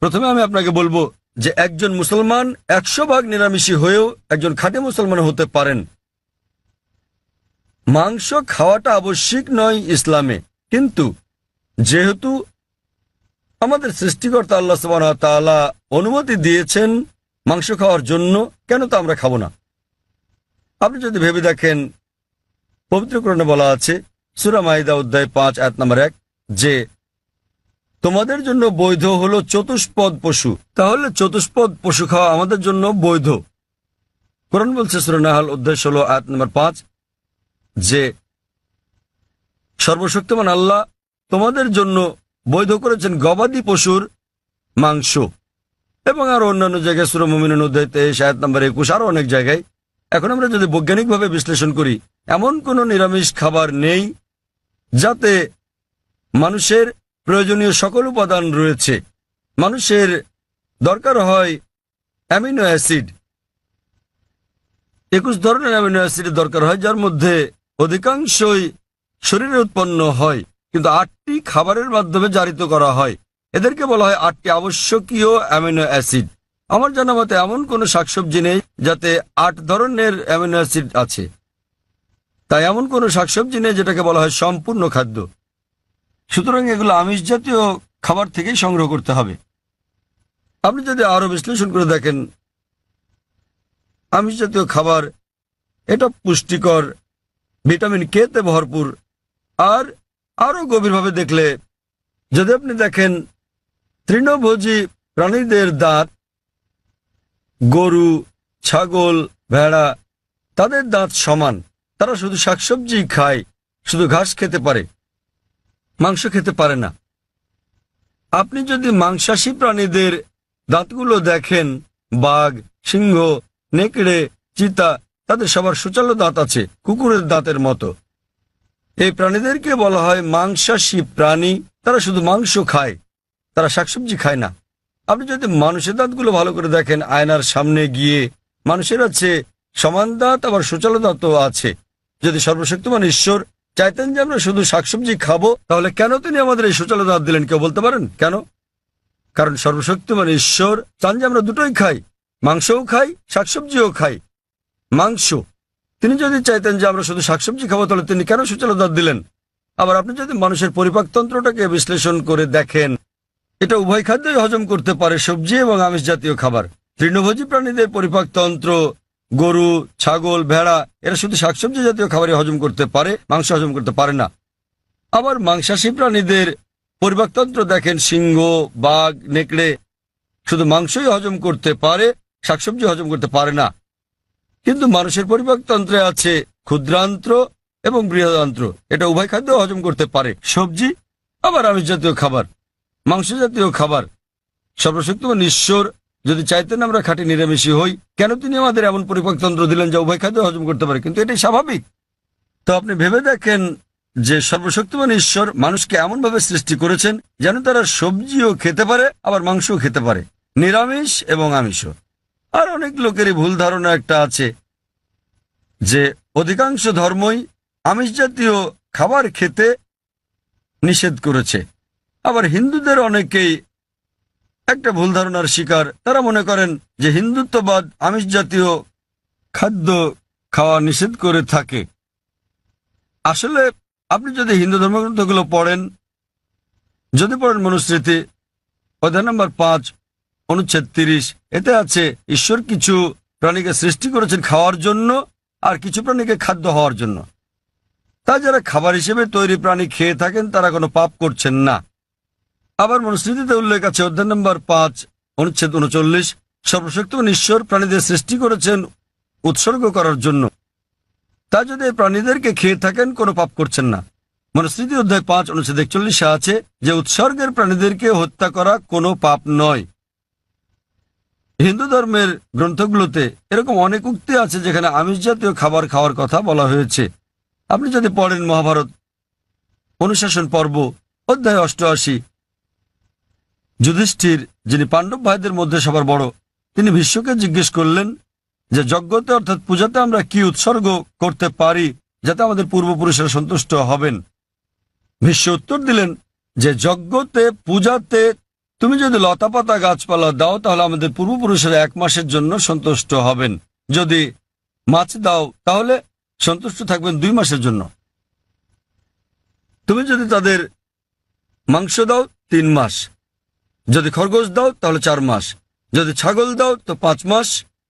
প্রথমে আমি আপনাকে বলবো যে একজন মুসলমান 100% নিরামিষী হয়েও একজন খাঁটি মুসলমান হতে পারেন। মাংস খাওয়াটা আবশ্যিক নয় ইসলামে, কিন্তু যেহেতু আমাদের সৃষ্টিকর্তা আল্লাহ সুবহানাহু ওয়া তাআলা অনুমতি দিয়েছেন মাংস খাওয়ার জন্য, কেন তা আমরা খাবো না? আপনি যদি ভেবে দেখেন, পবিত্র কোরআনে বলা আছে সূরা মাইদা অধ্যায় 5 আয়াত নম্বর 1 যে তোমাদের জন্য বৈধ হলো চতুষ্পদ পশু। তাহলে চতুষ্পদ পশু খাওয়া আমাদের জন্য বৈধ। কোরআন বলছে সূরা নাহল অধ্যায় 16 আয়াত নম্বর 5 যে সর্বশক্তিমান আল্লাহ তোমাদের জন্য বৈধ করেছেন গবাদি পশুর মাংস। এবং আরো অন্যান্য জায়গায় সূরা মুমিনুন অধ্যায় 23 আয়াত নম্বর 21, আরো অনেক জায়গায়। এখন আমরা যদি বৈজ্ঞানিকভাবে বিশ্লেষণ করি, এমন কোনো নিরামিষ খাবার নেই যাতে মানুষের প্রয়োজনীয় সকল উপাদান রয়েছে। মানুষের দরকার হয় অ্যামিনো অ্যাসিড, 21 ধরনের অ্যামিনো অ্যাসিডের দরকার হয়, যার মধ্যে অধিকাংশই শরীরে উৎপন্ন হয়, কিন্তু 8টি খাবারের মাধ্যমে জারিত করা হয়। এদেরকে বলা হয় 8টি আবশ্যকীয় অ্যামিনো অ্যাসিড। আমার জানা মতে এমন কোনো শাকসবজি নেই যাতে 8 ধরনের অ্যামিনো অ্যাসিড আছে। তাই এমন কোনো শাকসবজি নেই যেটাকে বলা হয় সম্পূর্ণ খাদ্য। সুতরাং এগুলো আমিষ জাতীয় খাবার থেকেই সংগ্রহ করতে হবে। আপনি যদি আরো বিশ্লেষণ করে দেখেন, আমিষ জাতীয় খাবার এটা পুষ্টিকর, ভিটামিন কে তে ভরপুর। আর আরো গভীরভাবে দেখলে যদি আপনি দেখেন তৃণভোজী প্রাণীদের দাঁত গরু, ছাগল, ভেড়া, তাদের দাঁত সমান। তারা শুধু শাকসবজি খায়, শুধু ঘাস খেতে পারে, মাংস খেতে পারে না। আপনি যদি মাংসাশী প্রাণীদের দাঁতগুলো দেখেন, বাঘ, সিংহ, নেকড়ে, চিতা, তাদের সবার সুচালো দাঁত আছে, কুকুরের দাঁতের মতো। এই প্রাণীদেরকে বলা হয় মাংসাশী প্রাণী। তারা শুধু মাংস খায়, তারা শাকসবজি খায় না। আপনি যদি মানুষের দাঁতগুলো ভালো করে দেখেন, আয়নার সামনে গিয়ে, মানুষের আছে সমান দাঁত, আবার সুচালো দাঁতও আছে। যদি সর্বশক্তিমান ঈশ্বর চাইতেন যে আমরা শুধু শাকসবজি খাবো, তাহলে কেন তিনি আমাদের এই সুচালো দাঁত দিলেন? কেউ বলতে পারেন কেন? কারণ সর্বশক্তিমান ঈশ্বর চান যে আমরা দুটোই খাই, মাংসও খাই, শাকসবজিও খাই। মাংস, তিনি যদি চাইতেন যে আমরা শুধু শাকসবজি খাবো, তাহলে তিনি কেন সুচালো দাঁত দিলেন? আবার আপনি যদি মানুষের পরিপাকতন্ত্রটাকে বিশ্লেষণ করে দেখেন, এটা উভয় খাদ্যই হজম করতে পারে, সবজি এবং আমিষ জাতীয় খাবার। তৃণভোজী প্রাণীদের পরিপাকতন্ত্র, গরু, ছাগল, ভেড়া, এরা শুধু শাকসবজি জাতীয় খাবারই হজম করতে পারে, মাংস হজম করতে পারে না। আবার মাংসাশী প্রাণীদের পরিপাকতন্ত্র দেখেন, সিংহ, বাঘ, নেকড়ে শুধু মাংসই হজম করতে পারে, শাকসবজি হজম করতে পারে না। কিন্তু মানুষের পরিপাকতন্ত্রে আছে ক্ষুদ্রান্ত্র এবং বৃহদান্ত্র, এটা উভয় খাদ্য হজম করতে পারে, সবজি আবার আমিষ জাতীয় খাবার, মাংস জাতীয় খাবার। সর্বশক্তিমান ঈশ্বর যদি চাইতেন আমরা খাঁটি নিরামিষী হই, কেন তিনি আমাদের এমন পরিপাকতন্ত্র দিলেন যা উভয় খাদ্য হজম করতে পারে? কিন্তু এটাই স্বাভাবিক। তো আপনি ভেবে দেখেন যে সর্বশক্তিমান ঈশ্বর মানুষকে এমনভাবে সৃষ্টি করেছেন যেন তারা সবজিও খেতে পারে, আবার মাংসও খেতে পারে, নিরামিষ এবং আমিষও। আর অনেক লোকেরই ভুল ধারণা একটা আছে যে অধিকাংশ ধর্মই আমিষ জাতীয় খাবার খেতে নিষেধ করেছে। আবার হিন্দুদের অনেকেই একটা ভুল ধারণার শিকার। তারা মনে করেন যে হিন্দুত্ববাদ আমিষ জাতীয় খাদ্য খাওয়া নিষেধ করে থাকে। আসলে আপনি যদি হিন্দু ধর্মগ্রন্থগুলো পড়েন, যদি পড়েন মনুস্মৃতি অধ্যায় নম্বর 5 অনুচ্ছেদ 30, এতে আছে ঈশ্বর কিছু প্রাণীকে সৃষ্টি করেছেন খাওয়ার জন্য আর কিছু প্রাণীকে খাদ্য হওয়ার জন্য। তা যারা খাবার হিসেবে তৈরি প্রাণী খেয়ে থাকেন তারা কোনো পাপ করছেন না। আবার মনুস্মৃতিতে উল্লেখ আছে অধ্যায় নম্বর 5 অনুচ্ছেদ 39, সর্বশক্তিমান ঈশ্বর প্রাণীদের সৃষ্টি করেছেন উৎসর্গ করার জন্য। তা যদি এই প্রাণীদেরকে খেয়ে থাকেন কোনো পাপ করছেন না। মনুস্মৃতি অধ্যায় 5 অনুচ্ছেদ 41 আছে যে উৎসর্গের প্রাণীদেরকে হত্যা করা কোনো পাপ নয়। হিন্দু ধর্মের গ্রন্থগুলোতে এরকম অনেক উক্তি আছে যেখানে আমিষ জাতীয় খাবার খাওয়ার কথা বলা হয়েছে। আপনি যদি পড়েন মহাভারত অনুশাসন পর্ব অধ্যায় 88, যুধিষ্ঠির, যিনি পাণ্ডব ভাইদের মধ্যে সবার বড়, তিনি ভীষ্মকে জিজ্ঞেস করলেন যে যজ্ঞতে অর্থাৎ পূজাতে আমরা কি উৎসর্গ করতে পারি যাতে আমাদের পূর্বপুরুষেরা সন্তুষ্ট হবেন। ভীষ্ম উত্তর দিলেন যে যজ্ঞতে, পূজাতে তুমি যদি লতাপাতা গাছপালা দাও তাহলে আমাদের পূর্বপুরুষেরা 1 মাসের জন্য সন্তুষ্ট হবেন। যদি মাছ দাও তাহলে সন্তুষ্ট থাকবেন 2 মাসের জন্য। তুমি যদি তাদের মাংস দাও 3 মাস, যদি খরগোশ দাও তাহলে 4 মাস, যদি ছাগল দাও তো 5 মাস,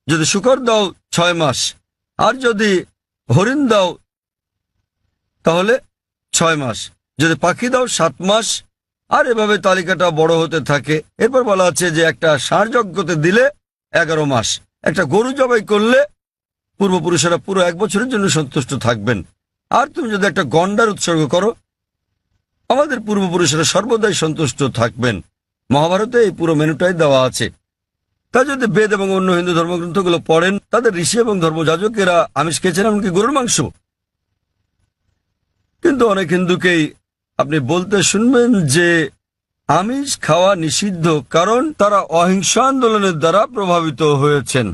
যদি শূকর দাও 6 মাস, আর যদি হরিণ দাও তাহলে 6 মাস, যদি পাখি দাও 7 মাস। আর এভাবে তালিকাটা বড় হতে থাকে। এরপর বলা আছে যে একটা ষাঁড় যজ্ঞতে দিলে 11 মাস, একটা গরু জবাই করলে পূর্বপুরুষেরা পুরো 1 বছরের জন্য সন্তুষ্ট থাকবেন। আর তুমি যদি একটা গন্ডার উৎসর্গ করো, আমাদের পূর্বপুরুষেরা সর্বদাই সন্তুষ্ট থাকবেন। মহাভারতে এই পুরো মেনুটাই দেওয়া আছে। তা যদি বেদ এবং অন্য হিন্দু ধর্মগ্রন্থগুলো পড়েন, তাদের ঋষি এবং ধর্মযাজকেরা আমিষ খেয়েছেন, এমনকি গরুর মাংস। কিন্তু অনেক হিন্দুকেই আপনি বলতে শুনবেন যে আমিষ খাওয়া নিষিদ্ধ, কারণ তারা অহিংস আন্দোলনের দ্বারা প্রভাবিত হয়েছেন।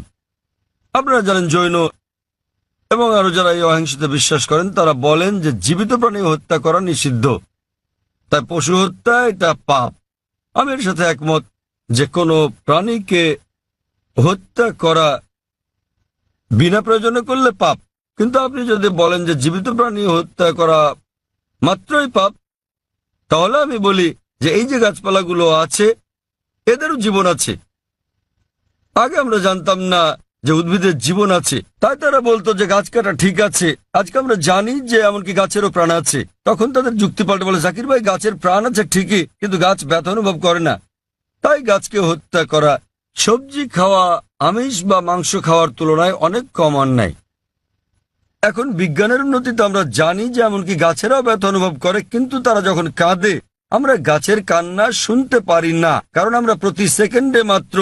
আপনারা জানেন জৈন এবং আরো যারা এই অহিংসতে বিশ্বাস করেন তারা বলেন যে জীবিত প্রাণী হত্যা করা নিষিদ্ধ, তাই পশু হত্যা এটা পাপ। আমি এর সাথে একমত যে কোনো প্রাণীকে হত্যা করা বিনা প্রয়োজনে করলে পাপ। কিন্তু আপনি যদি বলেন যে জীবিত প্রাণী হত্যা করা মাত্রই পাপ, তাহলে আমি বলি যে এই যে গাছপালাগুলো আছে এদেরও জীবন আছে। আগে আমরা জানতাম না যে উদ্ভিদের জীবন আছে, তাই তারা বলতো যে গাছ কাটা ঠিক আছে। আজকে আমরা জানি যে এমনকি গাছেরও প্রাণ আছে। তখন তাদের যুক্তি পাল্টে বলে, জাকির ভাই গাছের প্রাণ আছে ঠিকই, কিন্তু গাছ ব্যথা অনুভব করে না, তাই গাছকে হত্যা করা সবজি খাওয়া আমিষ বা মাংস খাওয়ার তুলনায় অনেক কম অন্যায়। এখন বিজ্ঞানের উন্নতিতে আমরা জানি যে এমনকি গাছেরাও ব্যথা অনুভব করে, কিন্তু তারা যখন কাঁদে আমরা গাছের কান্না শুনতে পারি না, কারণ আমরা প্রতি সেকেন্ডে মাত্র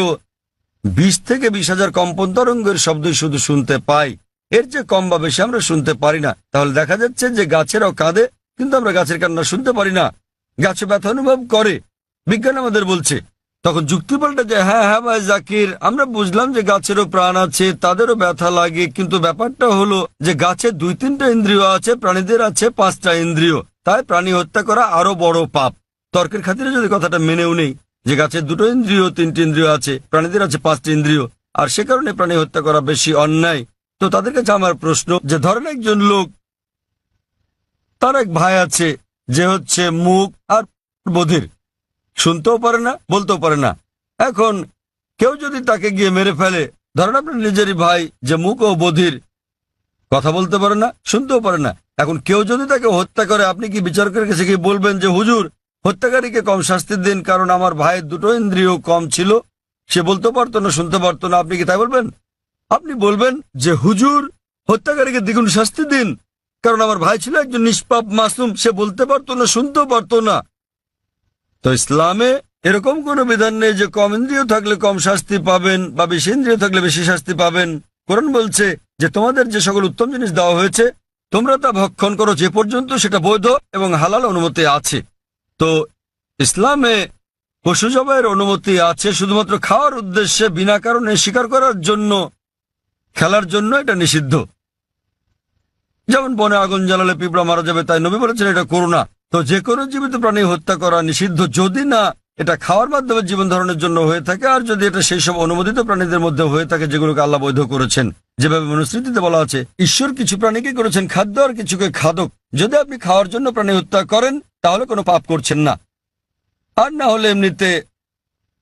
20 থেকে 20,000 কম্পন তরঙ্গের শব্দই শুধু শুনতে পাই। এর চেয়ে কম বা বেশি আমরা শুনতে পারি না। তাহলে দেখা যাচ্ছে যে গাছেরাও কাঁদে, কিন্তু আমরা গাছের কান্না শুনতে পারি না। গাছে ব্যথা অনুভব করে, বিজ্ঞান আমাদের বলছে। তখন যুক্তি পাল্টা যে হ্যাঁ ভাই জাকির, আমরা বুঝলাম যে গাছেরও প্রাণ আছে, তাদেরও ব্যথা লাগে, কিন্তু ব্যাপারটা হলো যে গাছের 2-3টা ইন্দ্রিয় আছে, প্রাণীদের আছে 5টা ইন্দ্রিয়, তাই প্রাণী হত্যা করা আরো বড় পাপ। তর্কের খাতিরে যদি কথাটা মেনেও নেই যে গাছের 2টো ইন্দ্রিয় 3টি ইন্দ্রিয় আছে, প্রাণীদের আছে 5টি ইন্দ্রিয়, আর সে কারণে প্রাণী হত্যা করা বেশি অন্যায়। তো তাদের কাছে আমার প্রশ্ন যে ধরেন একজন লোক, তার এক ভাই আছে যে হচ্ছে মুখ আর বধির, শুনতেও পারে না, বলতেও পারে না। এখন কেউ যদি তাকে গিয়ে মেরে ফেলে, ধরেন আপনার নিজেরই ভাই যে মুখ ও বধির, কথা বলতে পারে না, শুনতেও পারে না, এখন কেউ যদি তাকে হত্যা করে, আপনি কি বিচারকের কাছে গিয়ে বলবেন যে হুজুর হত্যাকারীকে কম শাস্তি দিন, কারণ আমার ভাইয়ের 2টো ইন্দ্রিয় কম ছিল, সে বলতে পারতো না, শুনতে পারতো না? আপনি কি তাই বলবেন? আপনি বলবেন যে হুজুর হত্যাকারীকে দ্বিগুণ শাস্তি দিন, কারণ আমার ভাই ছিল একজন নিষ্পাপ মাসুম, সে বলতে পারতো না, শুনতেও পারতো না। তো ইসলামে এরকম কোনো বিধান নেই যে কম ইন্দ্রিয় থাকলে কম শাস্তি পাবেন বা বেশি ইন্দ্রিয় থাকলে বেশি শাস্তি পাবেন। কোরআন বলছে যে তোমাদের যে সকল উত্তম জিনিস দেওয়া হয়েছে তোমরা তা ভক্ষণ করো যে পর্যন্ত সেটা বৈধ এবং হালাল অনুমতি আছে। তো ইসলামে পশু জবাইয়ের অনুমতি আছে, শুধুমাত্র খাওয়ার উদ্দেশ্যে বিনা কারণে শিকার করার জন্য, খেলার জন্য এটা নিষিদ্ধ। যেমন বনে আগুন জ্বালালে পিঁপড়া মারা যাবে, তাই নবী বলেছেন এটা করো না। তো যে কোনো জীবিত প্রাণী হত্যা করা নিষিদ্ধ, যদি না এটা খাওয়ার মাধ্যমে জীবন ধারণের জন্য হয়ে থাকে, আর যদি এটা সেই সব অনুমোদিত প্রাণীদের মধ্যে হয়ে থাকে যেগুলোকে আল্লাহ বৈধ করেছেন। যেভাবে মনুস্মৃতিতে বলা আছে ঈশ্বর কিছু প্রাণীকে করেছেন খাদ্য আর কিছুকে খাদক। যদি আপনি খাওয়ার জন্য প্রাণী হত্যা করেন তাহলে কোনো পাপ করছেন না। আর না হলে এমনিতে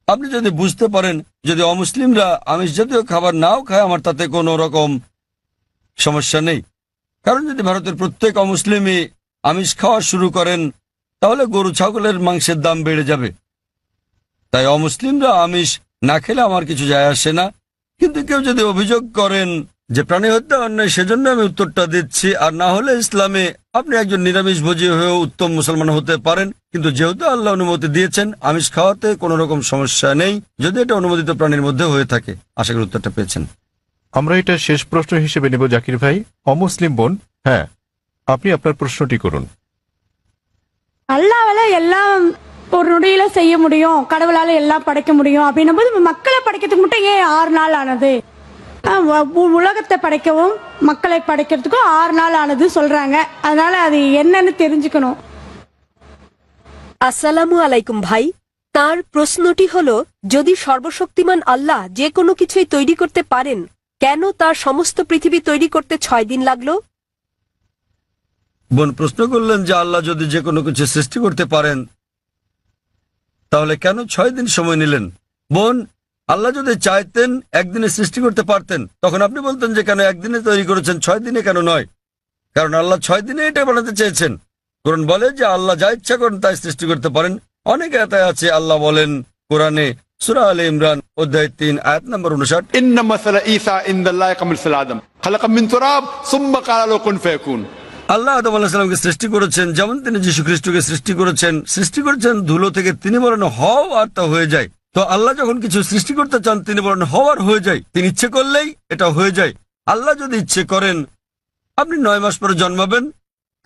আপনি যদি বুঝতে পারেন যদি অমুসলিমরা আমিষ জাতীয় খাবার নাও খায়, আমার তাতে কোনো রকম সমস্যা নেই। কারণ যদি ভারতের প্রত্যেক অমুসলিমই আমিষ খাওয়া শুরু করেন তাহলে গরু ছাগলের মাংসের দাম বেড়ে যাবে। তাই অমুসলিমরা আমিষ না খেলে আমার কিছু যায় আসে না। কিন্তু কেউ যদি অভিযোগ করেন যে প্রাণী হত্যা অন্যায়, সেজন্য আমি উত্তরটা দিচ্ছি। আর না হলে ইসলামে আপনি একজন নিরামিষভোজী হয়েও উত্তম মুসলমান হতে পারেন, কিন্তু যেহেতু আল্লাহ অনুমতি দিয়েছেন আমিষ খাওয়াতে কোনো রকম সমস্যা নেই, যদি এটা অনুমোদিত প্রাণীর মধ্যে হয়ে থাকে। আশা করি উত্তরটা পেয়েছেন। আমরা এটা শেষ প্রশ্ন হিসেবে নেব জাকির ভাই। অমুসলিম বোন, হ্যাঁ আপনি আপনার প্রশ্নটি করুন। அல்லாவால எல்லாம் ஒரு நொடியில செய்ய முடியும், கடவுளால எல்லாம் படைக்க முடியும் அப்படின்னும் போது மக்களை படைக்கிறதுக்கு மட்டும் ஏன் 6 நாள் ஆனது? உலகத்தை படைக்கவும் மக்களை படைக்கிறதுக்கும் 6 நாள் ஆனது சொல்றாங்க. அதனால அது என்னன்னு தெரிஞ்சுக்கணும். আসসালামু আলাইকুম ভাই। তার প্রশ্নটি হলো, যদি সর্বশক্তিমান আল্লাহ যে কোনো কিছুই তৈরি করতে পারেন, কেন তার সমস্ত পৃথিবী তৈরি করতে 6 দিন লাগলো? বোন প্রশ্ন করলেন যে আল্লাহ যদি যে কোনো কিছু সৃষ্টি করতে পারেন তাহলে কেন 6 দিন সময় নিলেন। বোন, আল্লাহ যদি চাইতেন একদিনে সৃষ্টি করতে পারতেন, তখন আপনি বলতেন যে কেন একদিনে তৈরি করেছেন, 6 দিনে কেন নয়? কারণ আল্লাহ 6 দিনে এটা বানাতে চেয়েছেন। কোরআন বলে যে আল্লাহ যা ইচ্ছা করেন তাই সৃষ্টি করতে পারেন। অনেক আয়াত আছে আল্লাহ বলেন কোরআনে, সূরা আলে ইমরান অধ্যায় 3 আয়াত নম্বর 59, إن مثل عيسى عند الله كمثل آدم خلق من تراب ثم قال له كن فيكون। আল্লাহ আদম আলাইহিস সালামকে সৃষ্টি করেছেন যেমন তিনি যীশু খ্রিস্টকে সৃষ্টি করেছেন ধুলো থেকে, তিনি বলেন হও আর তা হয়ে যায়। তো আল্লাহ যখন কিছু সৃষ্টি করতে চান তিনি বলেন হও আর হয়ে যায়। তিনি ইচ্ছে করলেই এটা হয়ে যায়। আল্লাহ যদি ইচ্ছে করেন আপনি 9 মাস পরে জন্মাবেন,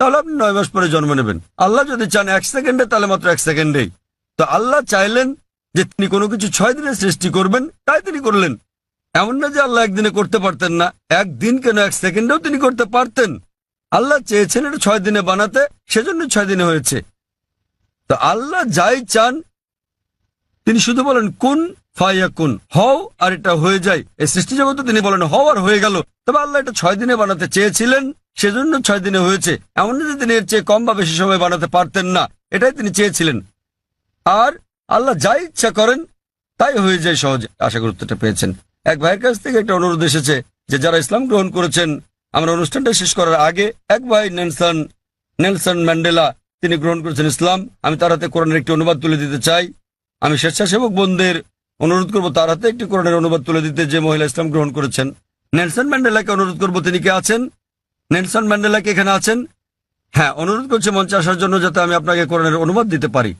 তাহলে আপনি 9 মাস পরে জন্ম নেবেন। আল্লাহ যদি চান 1 সেকেন্ডে, তাহলে মাত্র 1 সেকেন্ডেই। তো আল্লাহ চাইলেন যে তিনি কোনো কিছু 6 দিনে সৃষ্টি করবেন, তাই তিনি করলেন। এমন না যে আল্লাহ একদিনে করতে পারতেন না, একদিন কেন 1 সেকেন্ডেও তিনি করতে পারতেন। আল্লাহ চেয়েছেন এটা 6 দিনে বানাতে, সেজন্য 6 দিনে হয়েছে। তো আল্লাহ যাই চান তিনি শুধু বলেন কুন ফায়াকুন, হও আর এটা হয়ে যায়। এই সৃষ্টি জগতে তিনি বলেন হও আর হয়ে গেল। তবে আল্লাহ এটা 6 দিনে বানাতে চেয়েছিলেন, সেজন্য 6 দিনে হয়েছে। এমন না যে তিনি এর চেয়ে কম বা বেশি সময় বানাতে পারতেন না, এটাই তিনি চেয়েছিলেন। আর আল্লাহ যাই ইচ্ছা করেন তাই হয়ে যায় সহজে। আশা করি উত্তরটা পেয়েছেন। এক ভাইয়ের কাছ থেকে একটা অনুরোধ এসেছে যে যারা ইসলাম গ্রহণ করেছেন, আমরা অনুষ্ঠানটা শেষ করার আগে এক ভাই নেলসন ম্যান্ডেলা তিনি গ্রহণ করেছেন ইসলাম। আমি তার হাতে কোরআনের একটি অনুবাদ তুলে দিতে চাই। আমি স্বেচ্ছাসেবক বোনদের অনুরোধ করবো তার হাতে একটি কোরআনের অনুবাদ তুলে দিতে, যে মহিলা ইসলাম গ্রহণ করেছেন। নেলসন ম্যান্ডেলাকে অনুরোধ করবো, তিনি কে আছেন? নেলসন ম্যান্ডেলা কি এখানে আছেন? হ্যাঁ, অনুরোধ করছে মঞ্চে আসার জন্য, যাতে আমি আপনাকে কোরআনের অনুবাদ দিতে পারি।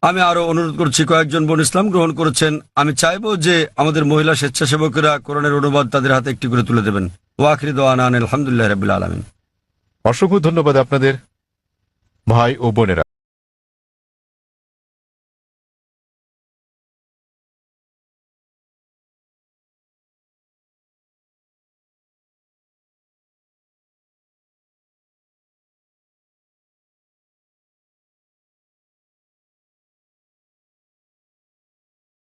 আমি আরো অনুরোধ করছি, কয়েকজন বোন ইসলাম গ্রহণ করেছেন। আমি চাইবো যে আমাদের মহিলা স্বেচ্ছাসেবকেরা কোরআনের অনুবাদ তাদের হাতে একটি করে তুলে দেবেন। ওয়াখির দোয়ানা আলহামদুলিল্লাহ রাব্বিল আলামিন। অসংখ্য ধন্যবাদ আপনাদের, ভাই ও বোনেরা।